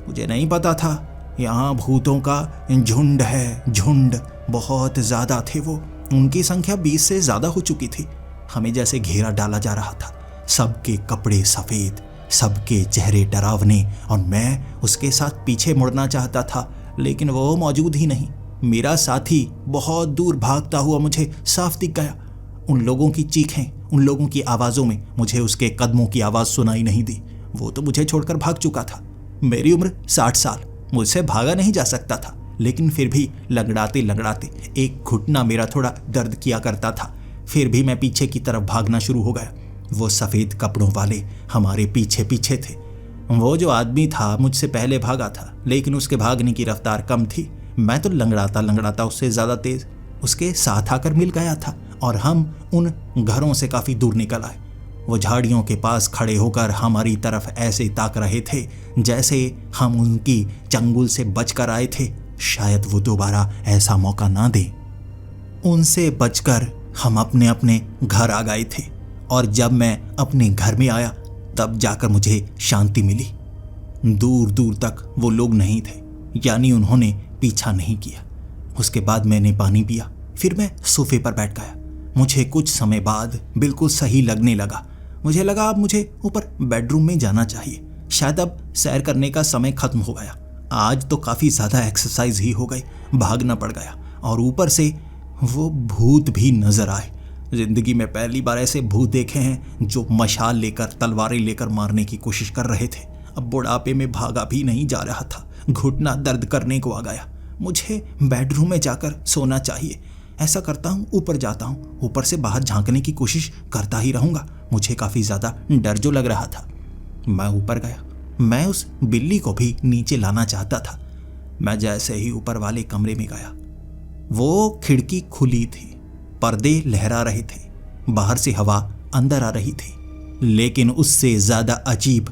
मुझे नहीं पता था यहाँ भूतों का झुंड है, झुंड। बहुत ज़्यादा थे वो, उनकी संख्या 20 से ज़्यादा हो चुकी थी। हमें जैसे घेरा डाला जा रहा था। सबके कपड़े सफ़ेद, सबके चेहरे डरावने, और मैं उसके साथ पीछे मुड़ना चाहता था, लेकिन वो मौजूद ही नहीं। मेरा साथी बहुत दूर भागता हुआ मुझे साफ दिख गया। उन लोगों की चीखें, उन लोगों की आवाज़ों में मुझे उसके कदमों की आवाज़ सुनाई नहीं दी। वो तो मुझे छोड़कर भाग चुका था। मेरी उम्र 60 साल, मुझसे भागा नहीं जा सकता था, लेकिन फिर भी लंगड़ाते लंगड़ाते एक घुटना मेरा थोड़ा दर्द किया करता था। फिर भी मैं पीछे की तरफ भागना शुरू हो गया। वो सफ़ेद कपड़ों वाले हमारे पीछे पीछे थे। वो जो आदमी था मुझसे पहले भागा था, लेकिन उसके भागने की रफ्तार कम थी। मैं तो लंगड़ाता लंगड़ाता उससे ज़्यादा तेज़ उसके साथ आकर मिल गया था और हम उन घरों से काफ़ी दूर निकल आए। वो झाड़ियों के पास खड़े होकर हमारी तरफ ऐसे ताक रहे थे जैसे हम उनकी चंगुल से बचकर आए थे। शायद वो दोबारा ऐसा मौका ना दें। उनसे बचकर हम अपने अपने घर आ गए थे और जब मैं अपने घर में आया तब जाकर मुझे शांति मिली। दूर दूर तक वो लोग नहीं थे, यानी उन्होंने पीछा नहीं किया। उसके बाद मैंने पानी पिया, फिर मैं सोफे पर बैठ गया। मुझे कुछ समय बाद बिल्कुल सही लगने लगा। मुझे लगा अब मुझे ऊपर बेडरूम में जाना चाहिए। शायद अब सैर करने का समय खत्म हो गया। आज तो काफ़ी ज़्यादा एक्सरसाइज ही हो गई, भागना पड़ गया और ऊपर से वो भूत भी नजर आए। जिंदगी में पहली बार ऐसे भूत देखे हैं जो मशाल लेकर तलवारें लेकर मारने की कोशिश कर रहे थे। अब बुढ़ापे में भागा भी नहीं जा रहा था, घुटना दर्द करने को आ गया। मुझे बेडरूम में जाकर सोना चाहिए। ऐसा करता हूँ, ऊपर जाता हूँ, ऊपर से बाहर झांकने की कोशिश करता ही रहूँगा। मुझे काफ़ी ज़्यादा डर जो लग रहा था। मैं ऊपर गया। मैं उस बिल्ली को भी नीचे लाना चाहता था। मैं जैसे ही ऊपर वाले कमरे में गया, वो खिड़की खुली थी, पर्दे लहरा रहे थे, बाहर से हवा अंदर आ रही थी। लेकिन उससे ज़्यादा अजीब,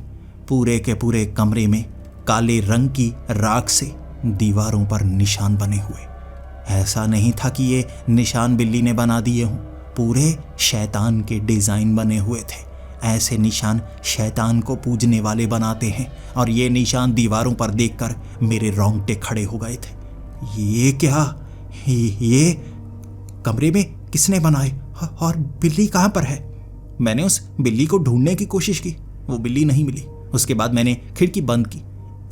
पूरे के पूरे कमरे में काले रंग की राख से दीवारों पर निशान बने हुए। ऐसा नहीं था कि ये निशान बिल्ली ने बना दिए हों, पूरे शैतान के डिज़ाइन बने हुए थे। ऐसे निशान शैतान को पूजने वाले बनाते हैं और ये निशान दीवारों पर देखकर मेरे रोंगटे खड़े हो गए थे। ये क्या? ये कमरे में किसने बनाए और बिल्ली कहाँ पर है? मैंने उस बिल्ली को ढूंढने की कोशिश की, वो बिल्ली नहीं मिली। उसके बाद मैंने खिड़की बंद की।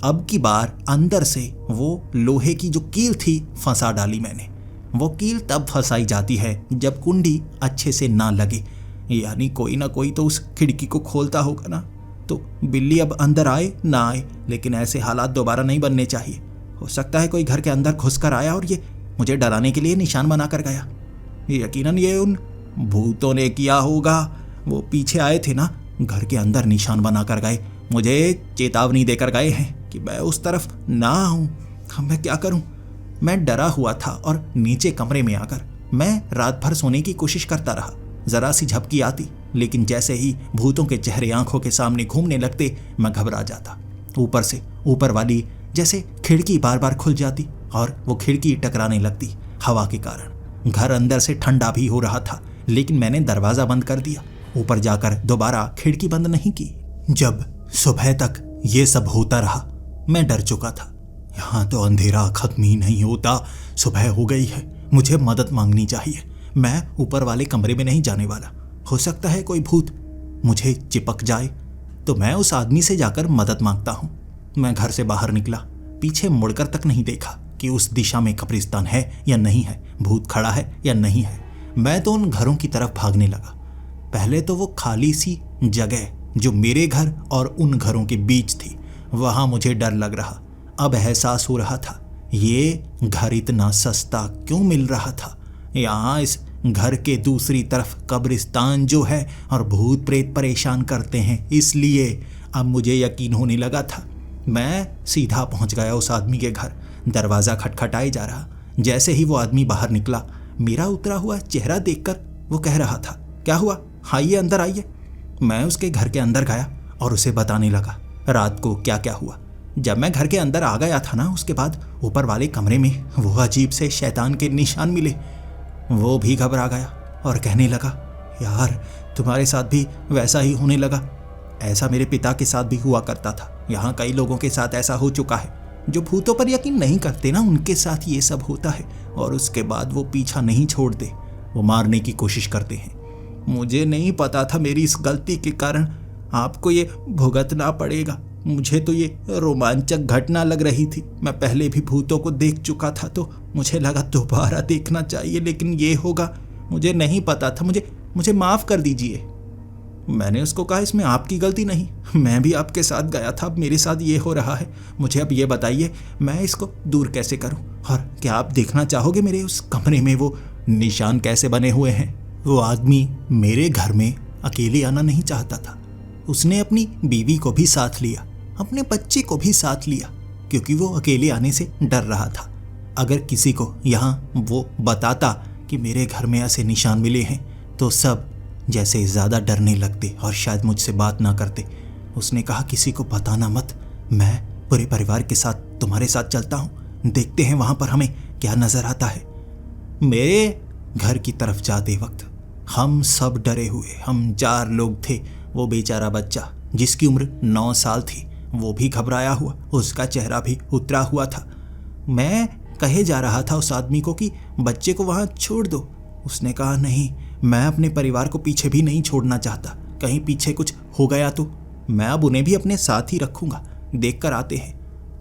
अब की बार अंदर से वो लोहे की जो कील थी फंसा डाली मैंने। वो कील तब फंसाई जाती है जब कुंडी अच्छे से ना लगे, यानी कोई ना कोई तो उस खिड़की को खोलता होगा ना। तो बिल्ली अब अंदर आए ना आए, लेकिन ऐसे हालात दोबारा नहीं बनने चाहिए। हो सकता है कोई घर के अंदर घुसकर आया और ये मुझे डराने के लिए निशान बना कर गया। यकीनन ये उन भूतों ने किया होगा। वो पीछे आए थे ना, घर के अंदर निशान बना कर गए, मुझे चेतावनी देकर गए हैं कि मैं उस तरफ ना आऊं। अब मैं क्या करूं? मैं डरा हुआ था और नीचे कमरे में आकर मैं रात भर सोने की कोशिश करता रहा। जरा सी झपकी आती, लेकिन जैसे ही भूतों के चेहरे आंखों के सामने घूमने लगते मैं घबरा जाता। ऊपर से ऊपर वाली जैसे खिड़की बार बार खुल जाती और वो खिड़की टकराने लगती हवा के कारण। घर अंदर से ठंडा भी हो रहा था, लेकिन मैंने दरवाज़ा बंद कर दिया। ऊपर जाकर दोबारा खिड़की बंद नहीं की। जब सुबह तक ये सब होता रहा, मैं डर चुका था। यहाँ तो अंधेरा खत्म ही नहीं होता। सुबह हो गई है, मुझे मदद मांगनी चाहिए। मैं ऊपर वाले कमरे में नहीं जाने वाला। हो सकता है कोई भूत मुझे चिपक जाए, तो मैं उस आदमी से जाकर मदद मांगता हूँ। मैं घर से बाहर निकला, पीछे मुड़कर तक नहीं देखा कि उस दिशा में कब्रिस्तान है या नहीं है, भूत खड़ा है या नहीं है। मैं तो उन घरों की तरफ भागने लगा। पहले तो वो खाली सी जगह जो मेरे घर और उन घरों के बीच थी, वहाँ मुझे डर लग रहा। अब एहसास हो रहा था ये घर इतना सस्ता क्यों मिल रहा था। यहाँ इस घर के दूसरी तरफ कब्रिस्तान जो है और भूत प्रेत परेशान करते हैं, इसलिए अब मुझे यकीन होने लगा था। मैं सीधा पहुँच गया उस आदमी के घर। दरवाज़ा खटखटाए जा रहा। जैसे ही वो आदमी बाहर निकला, मेरा उतरा हुआ चेहरा देखकर वो कह रहा था, क्या हुआ, आइए अंदर आइए। मैं उसके घर के अंदर गया और उसे बताने लगा रात को क्या क्या हुआ। जब मैं घर के अंदर आ गया था ना, उसके बाद ऊपर वाले कमरे में वो अजीब से शैतान के निशान मिले। वो भी घबरा गया और कहने लगा, यार तुम्हारे साथ भी वैसा ही होने लगा। ऐसा मेरे पिता के साथ भी हुआ करता था। यहाँ कई लोगों के साथ ऐसा हो चुका है। जो भूतों पर यकीन नहीं करते ना, उनके साथ ये सब होता है और उसके बाद वो पीछा नहीं छोड़ते, वो मारने की कोशिश करते हैं। मुझे नहीं पता था मेरी इस गलती के कारण आपको ये भुगतना पड़ेगा। मुझे तो ये रोमांचक घटना लग रही थी। मैं पहले भी भूतों को देख चुका था, तो मुझे लगा दोबारा देखना चाहिए, लेकिन ये होगा मुझे नहीं पता था। मुझे माफ़ कर दीजिए। मैंने उसको कहा, इसमें आपकी गलती नहीं, मैं भी आपके साथ गया था, अब मेरे साथ ये हो रहा है। मुझे अब ये बताइए मैं इसको दूर कैसे करूं, और क्या आप देखना चाहोगे मेरे उस कमरे में वो निशान कैसे बने हुए हैं। वो आदमी मेरे घर में अकेले आना नहीं चाहता था। उसने अपनी बीवी को भी साथ लिया, अपने बच्चे को भी साथ लिया, क्योंकि वो अकेले आने से डर रहा था। अगर किसी को यहाँ वो बताता कि मेरे घर में ऐसे निशान मिले हैं तो सब जैसे ज़्यादा डरने लगते और शायद मुझसे बात ना करते। उसने कहा किसी को बताना मत, मैं पूरे परिवार के साथ तुम्हारे साथ चलता हूँ, देखते हैं वहाँ पर हमें क्या नज़र आता है। मेरे घर की तरफ जाते वक्त हम सब डरे हुए, हम 4 लोग थे। वो बेचारा बच्चा जिसकी उम्र 9 साल थी वो भी घबराया हुआ, उसका चेहरा भी उतरा हुआ था। मैं कहे जा रहा था उस आदमी को कि बच्चे को वहाँ छोड़ दो। उसने कहा नहीं, मैं अपने परिवार को पीछे भी नहीं छोड़ना चाहता, कहीं पीछे कुछ हो गया तो मैं अब उन्हें भी अपने साथ ही रखूँगा, देख कर आते हैं।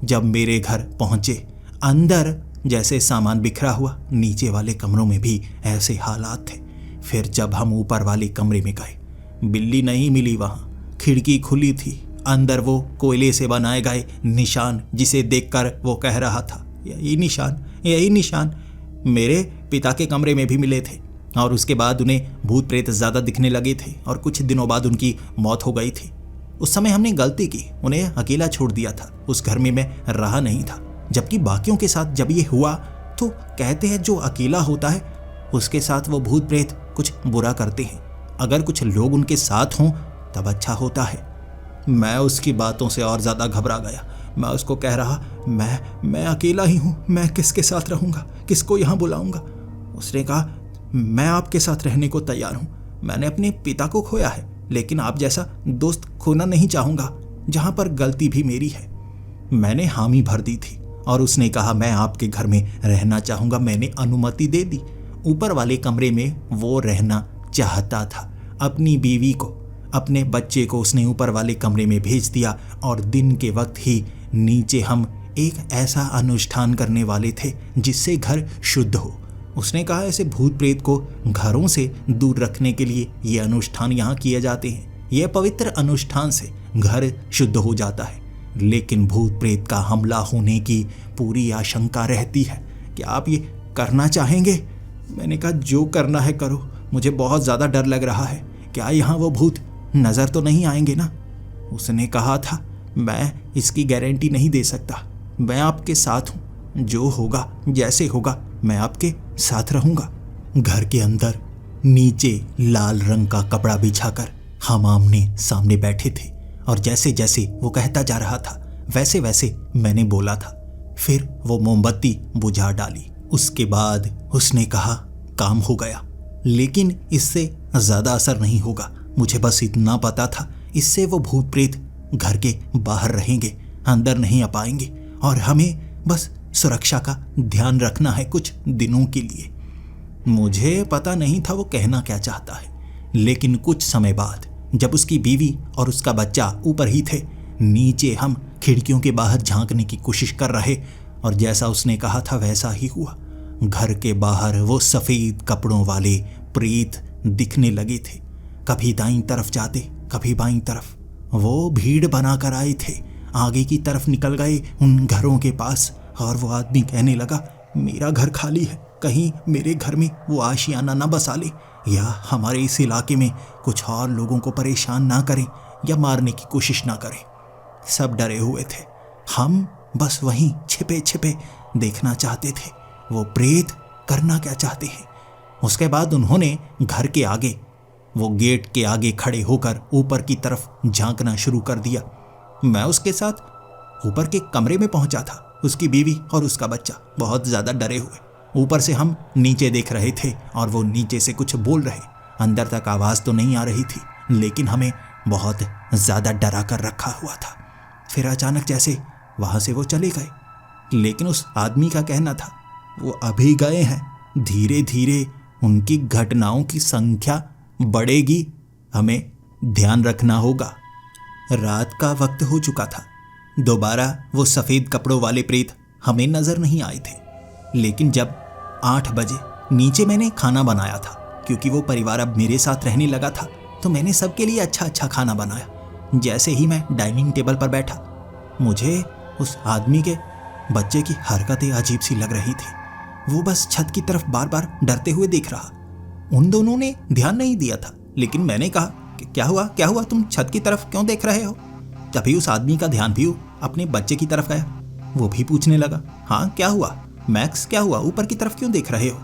जब मेरे घर पहुँचे, अंदर जैसे सामान बिखरा हुआ, नीचे वाले कमरों में भी ऐसे हालात थे। फिर जब हम ऊपर वाले कमरे में गए, बिल्ली नहीं मिली वहाँ, खिड़की खुली थी, अंदर वो कोयले से बनाए गए निशान, जिसे देखकर वो कह रहा था यही निशान, यही निशान मेरे पिता के कमरे में भी मिले थे। और उसके बाद उन्हें भूत प्रेत ज़्यादा दिखने लगे थे और कुछ दिनों बाद उनकी मौत हो गई थी। उस समय हमने गलती की, उन्हें अकेला छोड़ दिया था, उस घर में मैं रहा नहीं था। जबकि बाकियों के साथ जब ये हुआ तो कहते हैं जो अकेला होता है उसके साथ वो भूत प्रेत कुछ बुरा करते हैं, अगर कुछ लोग उनके साथ हों तब अच्छा होता है। मैं उसकी बातों से और ज़्यादा घबरा गया। मैं उसको कह रहा मैं अकेला ही हूँ, मैं किसके साथ रहूँगा, किसको यहाँ बुलाऊँगा। उसने कहा मैं आपके साथ रहने को तैयार हूँ, मैंने अपने पिता को खोया है लेकिन आप जैसा दोस्त खोना नहीं चाहूँगा, जहाँ पर गलती भी मेरी है। मैंने हामी भर दी थी और उसने कहा मैं आपके घर में रहना चाहूँगा। मैंने अनुमति दे दी। ऊपर वाले कमरे में वो रहना चाहता था। अपनी बीवी को, अपने बच्चे को उसने ऊपर वाले कमरे में भेज दिया और दिन के वक्त ही नीचे हम एक ऐसा अनुष्ठान करने वाले थे जिससे घर शुद्ध हो। उसने कहा ऐसे भूत प्रेत को घरों से दूर रखने के लिए ये अनुष्ठान यहाँ किए जाते हैं। यह पवित्र अनुष्ठान से घर शुद्ध हो जाता है, लेकिन भूत प्रेत का हमला होने की पूरी आशंका रहती है। क्या आप ये करना चाहेंगे? मैंने कहा जो करना है करो, मुझे बहुत ज़्यादा डर लग रहा है। क्या यहाँ वो भूत नज़र तो नहीं आएंगे ना? उसने कहा था मैं इसकी गारंटी नहीं दे सकता, मैं आपके साथ हूँ, जो होगा जैसे होगा मैं आपके साथ रहूँगा। घर के अंदर नीचे लाल रंग का कपड़ा बिछाकर हम आमने सामने बैठे थे और जैसे जैसे वो कहता जा रहा था वैसे वैसे मैंने बोला था। फिर वो मोमबत्ती बुझा डाली। उसके बाद उसने कहा काम हो गया, लेकिन इससे ज़्यादा असर नहीं होगा। मुझे बस इतना पता था इससे वो भूत प्रेत घर के बाहर रहेंगे, अंदर नहीं आ पाएंगे और हमें बस सुरक्षा का ध्यान रखना है कुछ दिनों के लिए। मुझे पता नहीं था वो कहना क्या चाहता है, लेकिन कुछ समय बाद जब उसकी बीवी और उसका बच्चा ऊपर ही थे, नीचे हम खिड़कियों के बाहर झांकने की कोशिश कर रहे और जैसा उसने कहा था वैसा ही हुआ। घर के बाहर वो सफ़ेद कपड़ों वाले प्रेत दिखने लगे थे, कभी दाईं तरफ जाते कभी बाईं तरफ। वो भीड़ बनाकर आए थे, आगे की तरफ निकल गए उन घरों के पास और वो आदमी कहने लगा मेरा घर खाली है, कहीं मेरे घर में वो आशियाना ना बसा ले या हमारे इस इलाके में कुछ और लोगों को परेशान ना करें या मारने की कोशिश ना करें। सब डरे हुए थे, हम बस वहीं छिपे छिपे देखना चाहते थे वो प्रेत करना क्या चाहते हैं। उसके बाद उन्होंने घर के आगे वो गेट के आगे खड़े होकर ऊपर की तरफ झांकना शुरू कर दिया। मैं उसके साथ ऊपर के कमरे में पहुंचा था। उसकी बीवी और उसका बच्चा बहुत ज़्यादा डरे हुए। ऊपर से हम नीचे देख रहे थे और वो नीचे से कुछ बोल रहे। अंदर तक आवाज़ तो नहीं आ रही थी, लेकिन हमें बहुत ज़्यादा डरा कर रखा हुआ था। फिर अचानक जैसे वहाँ से वो चले गए, लेकिन उस आदमी का कहना था वो अभी गए हैं, धीरे धीरे उनकी घटनाओं की संख्या बढ़ेगी, हमें ध्यान रखना होगा। रात का वक्त हो चुका था। दोबारा वो सफ़ेद कपड़ों वाले प्रेत हमें नज़र नहीं आए थे, लेकिन जब 8 बजे नीचे मैंने खाना बनाया था, क्योंकि वो परिवार अब मेरे साथ रहने लगा था, तो मैंने सबके लिए अच्छा अच्छा खाना बनाया। जैसे ही मैं डाइनिंग टेबल पर बैठा, मुझे उस आदमी के बच्चे की हरकतें अजीब सी लग रही थी। वो बस छत की तरफ बार बार डरते हुए देख रहा। उन दोनों ने ध्यान नहीं दिया था, लेकिन मैंने कहा कि क्या हुआ, तुम छत की तरफ क्यों देख रहे हो? तभी उस आदमी का ध्यान भी अपने बच्चे की तरफ गया। वो भी पूछने लगा, हाँ क्या हुआ मैक्स, क्या हुआ, ऊपर की तरफ क्यों देख रहे हो?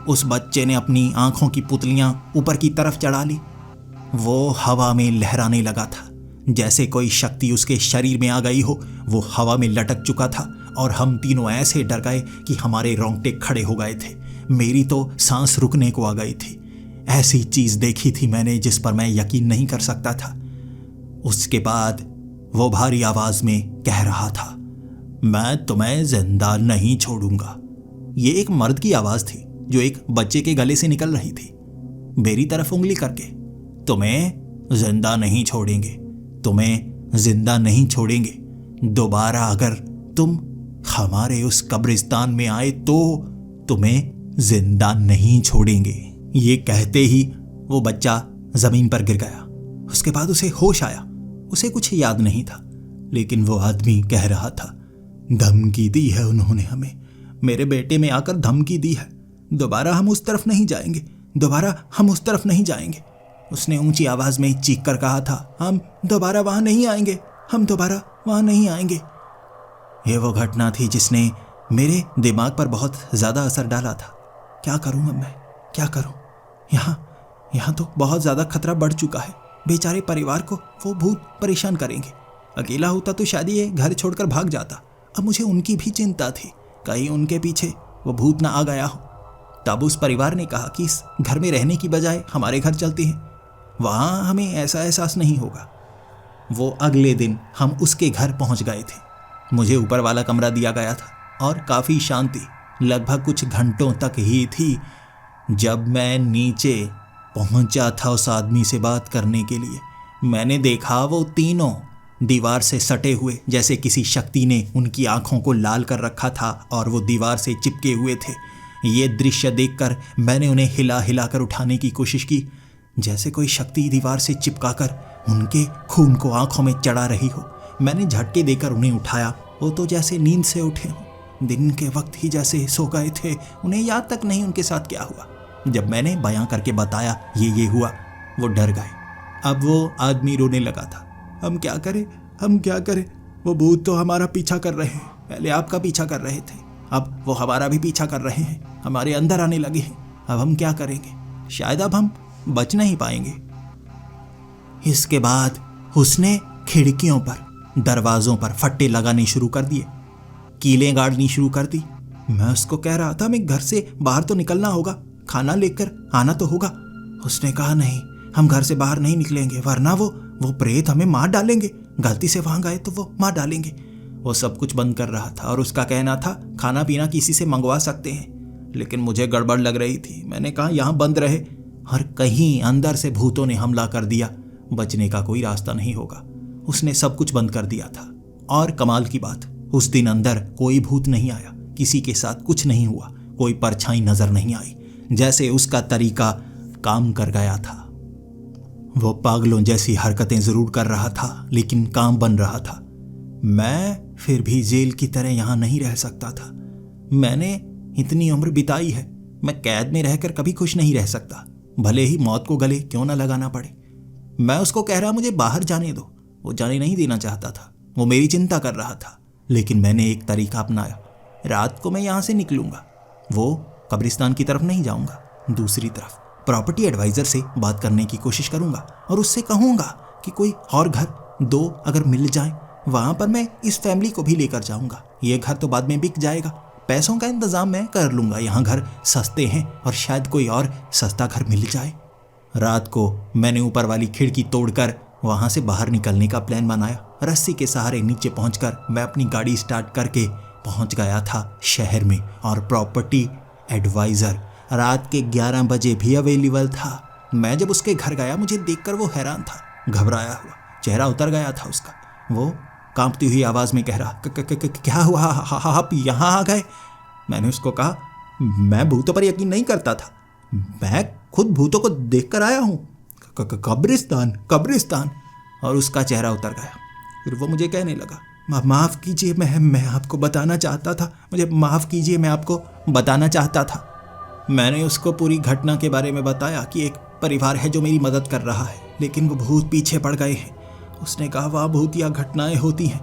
उस बच्चे ने अपनी आंखों की पुतलियां ऊपर की तरफ चढ़ा ली। वो हवा में लहराने लगा था, जैसे कोई शक्ति उसके शरीर में आ गई हो। वो हवा में लटक चुका था और हम तीनों ऐसे डर गए कि हमारे रोंगटे खड़े हो गए थे। मेरी तो सांस रुकने को आ गई थी। ऐसी चीज देखी थी मैंने जिस पर मैं यकीन नहीं कर सकता था। उसके बाद वो भारी आवाज में कह रहा था, मैं तुम्हें जिंदा नहीं छोड़ूंगा। ये एक मर्द की आवाज थी जो एक बच्चे के गले से निकल रही थी, मेरी तरफ उंगली करके। तुम्हें जिंदा नहीं छोड़ेंगे, तुम्हें जिंदा नहीं छोड़ेंगे। दोबारा अगर तुम हमारे उस कब्रिस्तान में आए तो तुम्हें जिंदा नहीं छोड़ेंगे। ये कहते ही वो बच्चा जमीन पर गिर गया। उसके बाद उसे होश आया। उसे कुछ याद नहीं था, लेकिन वो आदमी कह रहा था, धमकी दी है उन्होंने हमें, मेरे बेटे में आकर धमकी दी है। दोबारा हम उस तरफ नहीं जाएंगे, दोबारा हम उस तरफ नहीं जाएंगे। उसने ऊंची आवाज में चीख कर कहा था, हम दोबारा वहां नहीं आएंगे, हम दोबारा वहां नहीं आएंगे। यह वो घटना थी जिसने मेरे दिमाग पर बहुत ज्यादा असर डाला था। क्या करूं अब मैं, क्या करूं? यहाँ तो बहुत ज्यादा खतरा बढ़ चुका है। बेचारे परिवार को वो भूत परेशान करेंगे। अकेला होता तो शायद ये घर छोड़कर भाग जाता। अब मुझे उनकी भी चिंता थी, कहीं उनके पीछे वो भूत ना आ गया हो। तब उस परिवार ने कहा कि इस घर में रहने की बजाय हमारे घर चलते हैं, वहां हमें ऐसा एहसास नहीं होगा। वो अगले दिन हम उसके घर पहुंच गए थे। मुझे ऊपर वाला कमरा दिया गया था और काफी शांति लगभग कुछ घंटों तक ही थी। जब मैं नीचे पहुंचा था उस आदमी से बात करने के लिए, मैंने देखा वो तीनों दीवार से सटे हुए, जैसे किसी शक्ति ने उनकी आंखों को लाल कर रखा था और वो दीवार से चिपके हुए थे। ये दृश्य देखकर मैंने उन्हें हिला हिला कर उठाने की कोशिश की, जैसे कोई शक्ति दीवार से चिपकाकर उनके खून को आंखों में चढ़ा रही हो। मैंने झटके देकर उन्हें उठाया। वो तो जैसे नींद से उठे हों, दिन के वक्त ही जैसे सो गए थे। उन्हें याद तक नहीं उनके साथ क्या हुआ। जब मैंने बयां करके बताया ये हुआ, वो डर गए। अब वो आदमी रोने लगा था। हम क्या करें, वो भूत तो हमारा पीछा कर रहे हैं। पहले आपका पीछा कर रहे थे, अब वो हमारा भी पीछा कर रहे हैं, हमारे अंदर आने लगे हैं। अब हम क्या करेंगे? शायद अब हम बच नहीं पाएंगे। इसके बाद उसने खिड़कियों पर, दरवाजों पर फट्टे लगाने शुरू कर दिए, कीलें गाड़नी शुरू कर दी। मैं उसको कह रहा था, हमें घर से बाहर तो निकलना होगा, खाना लेकर आना तो होगा। उसने कहा, नहीं, हम घर से बाहर नहीं निकलेंगे, वरना वो प्रेत हमें मार डालेंगे। गलती से वहां गए तो वो मार डालेंगे। वो सब कुछ बंद कर रहा था और उसका कहना था खाना पीना किसी से मंगवा सकते हैं, लेकिन मुझे गड़बड़ लग रही थी। मैंने कहा यहाँ बंद रहे, और कहीं अंदर से भूतों ने हमला कर दिया, बचने का कोई रास्ता नहीं होगा। उसने सब कुछ बंद कर दिया था। और कमाल की बात, उस दिन अंदर कोई भूत नहीं आया, किसी के साथ कुछ नहीं हुआ, कोई परछाई नजर नहीं आई। जैसे उसका तरीका काम कर गया था। वो पागलों जैसी हरकतें जरूर कर रहा था, लेकिन काम बन रहा था। मैं फिर भी जेल की तरह यहां नहीं रह सकता था। मैंने इतनी उम्र बिताई है, मैं कैद में रहकर कभी खुश नहीं रह सकता, भले ही मौत को गले क्यों ना लगाना पड़े। मैं उसको कह रहा, मुझे बाहर जाने दो। वो जाने नहीं देना चाहता था, वो मेरी चिंता कर रहा था। लेकिन मैंने एक तरीका अपनाया। रात को मैं यहां से निकलूंगा, वो कब्रिस्तान की तरफ नहीं जाऊंगा, दूसरी तरफ प्रॉपर्टी एडवाइजर से बात करने की कोशिश करूंगा और उससे कहूंगा कि कोई और घर दो अगर मिल जाए, वहां पर मैं इस फैमिली को भी लेकर जाऊंगा। ये घर तो बाद में बिक जाएगा, पैसों का इंतजाम मैं कर लूंगा। यहाँ घर सस्ते हैं और शायद कोई और सस्ता घर मिल जाए। रात को मैंने ऊपर वाली खिड़की तोड़कर वहां से बाहर निकलने का प्लान बनाया। रस्सी के सहारे नीचे पहुंचकर मैं अपनी गाड़ी स्टार्ट करके पहुंच गया था शहर में, और प्रॉपर्टी एडवाइजर रात के 11 बजे भी अवेलेबल था। मैं जब उसके घर गया, मुझे देखकर वो हैरान था, घबराया हुआ, चेहरा उतर गया था उसका। वो कांपती हुई आवाज में कह रहा, क्या हुआ, आप यहाँ आ गए? मैंने उसको कहा, मैं भूतों पर यकीन नहीं करता था, मैं खुद भूतों को देखकर आया हूँ। कब्रिस्तान। और उसका चेहरा उतर गया। फिर वो मुझे कहने लगा, माफ़ कीजिए, मैं आपको बताना चाहता था, मुझे माफ़ कीजिए, मैं आपको बताना चाहता था। मैंने उसको पूरी घटना के बारे में बताया कि एक परिवार है जो मेरी मदद कर रहा है, लेकिन वो भूत पीछे पड़ गए हैं। उसने कहा वहाँ भूतिया घटनाएं होती हैं,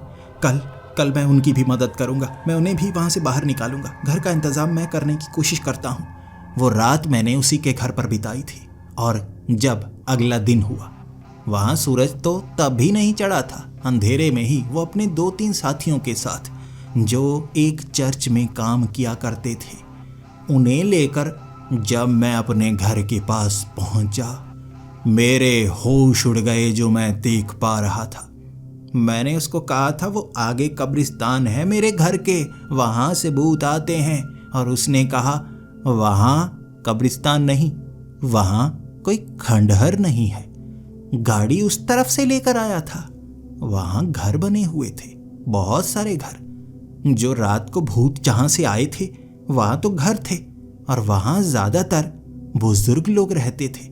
कल मैं उनकी भी मदद करूँगा, मैं उन्हें भी वहाँ से बाहर निकालूंगा, घर का इंतज़ाम मैं करने की कोशिश करता हूँ। वो रात मैंने उसी के घर पर बिताई थी और जब अगला दिन हुआ, वहाँ सूरज तो तब भी नहीं चढ़ा था। अंधेरे में ही वो अपने 2-3 साथियों के साथ जो एक चर्च में काम किया करते थे, उन्हें लेकर जब मैं अपने घर के पास पहुंचा, मेरे होश उड़ गए जो मैं देख पा रहा था। मैंने उसको कहा था वो आगे कब्रिस्तान है मेरे घर के, वहाँ से भूत आते हैं, और उसने कहा वहाँ कब्रिस्तान नहीं, वहाँ कोई खंडहर नहीं है। गाड़ी उस तरफ से लेकर आया था, वहाँ घर बने हुए थे, बहुत सारे घर। जो रात को भूत जहाँ से आए थे वहाँ तो घर थे, और वहाँ ज्यादातर बुजुर्ग लोग रहते थे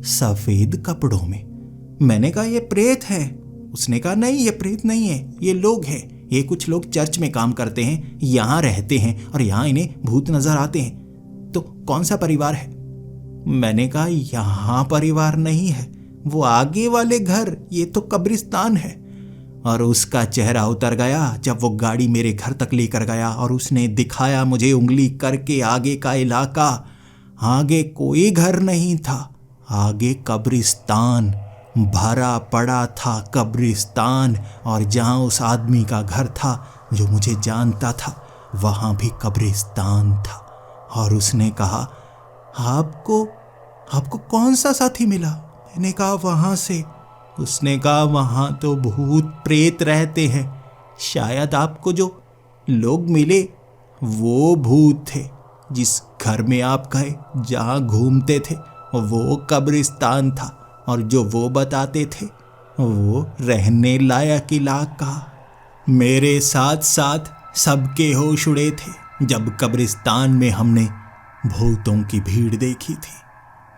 सफेद कपड़ों में। मैंने कहा ये प्रेत है। उसने कहा नहीं, ये प्रेत नहीं है, ये लोग हैं। ये कुछ लोग चर्च में काम करते हैं, यहाँ रहते हैं और यहाँ इन्हें भूत नजर आते हैं। तो कौन सा परिवार है? मैंने कहा यहाँ परिवार नहीं है, वो आगे वाले घर, ये तो कब्रिस्तान है। और उसका चेहरा उतर गया जब वो गाड़ी मेरे घर तक लेकर गया और उसने दिखाया मुझे उंगली करके आगे का इलाका। आगे कोई घर नहीं था, आगे कब्रिस्तान, भरा पड़ा था कब्रिस्तान। और जहाँ उस आदमी का घर था जो मुझे जानता था, वहाँ भी कब्रिस्तान था। और उसने कहा आपको कौन सा साथी मिला? मैंने कहा वहाँ से। उसने कहा वहाँ तो भूत प्रेत रहते हैं, शायद आपको जो लोग मिले वो भूत थे। जिस घर में आप गए, जहाँ घूमते थे, वो कब्रिस्तान था, और जो वो बताते थे वो रहने लायक इलाका। मेरे साथ साथ सबके होश उड़े थे जब कब्रिस्तान में हमने भूतों की भीड़ देखी थी।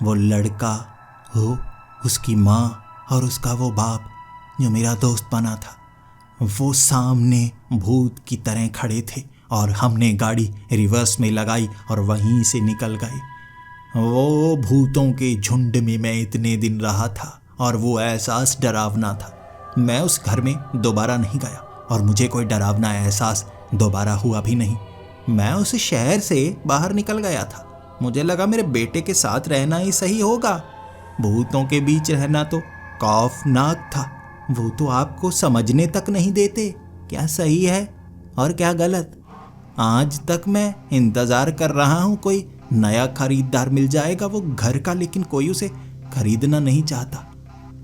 वो लड़का, वो उसकी माँ और उसका वो बाप जो मेरा दोस्त बना था, वो सामने भूत की तरह खड़े थे। और हमने गाड़ी रिवर्स में लगाई और वहीं से निकल गए। वो भूतों के झुंड में मैं इतने दिन रहा था और वो एहसास डरावना था। मैं उस घर में दोबारा नहीं गया और मुझे कोई डरावना एहसास दोबारा हुआ भी नहीं। मैं उस शहर से बाहर निकल गया था। मुझे लगा मेरे बेटे के साथ रहना ही सही होगा। भूतों के बीच रहना तो खौफनाक था। वो तो आपको समझने तक नहीं देते क्या सही है और क्या गलत। आज तक मैं इंतजार कर रहा हूँ कोई नया खरीदार मिल जाएगा वो घर का, लेकिन कोई उसे खरीदना नहीं चाहता।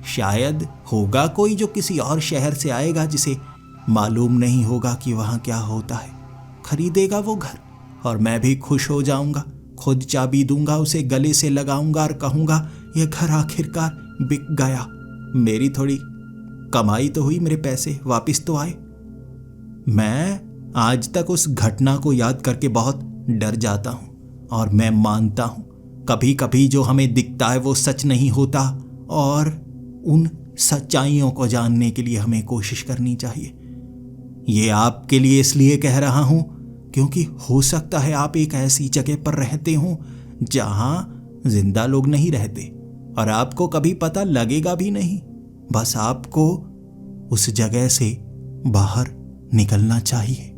शायद होगा कोई जो किसी और शहर से आएगा, जिसे मालूम नहीं होगा कि वहाँ क्या होता है, खरीदेगा वो घर और मैं भी खुश हो जाऊंगा। खुद चाबी दूंगा, उसे गले से लगाऊंगा और कहूंगा ये घर आखिरकार बिक गया। मेरी थोड़ी कमाई तो हुई, मेरे पैसे वापस तो आए। मैं आज तक उस घटना को याद करके बहुत डर जाता हूँ और मैं मानता हूँ कभी कभी जो हमें दिखता है वो सच नहीं होता, और उन सच्चाइयों को जानने के लिए हमें कोशिश करनी चाहिए। ये आपके लिए इसलिए कह रहा हूँ क्योंकि हो सकता है आप एक ऐसी जगह पर रहते हो जहाँ जिंदा लोग नहीं रहते और आपको कभी पता लगेगा भी नहीं। बस आपको उस जगह से बाहर निकलना चाहिए।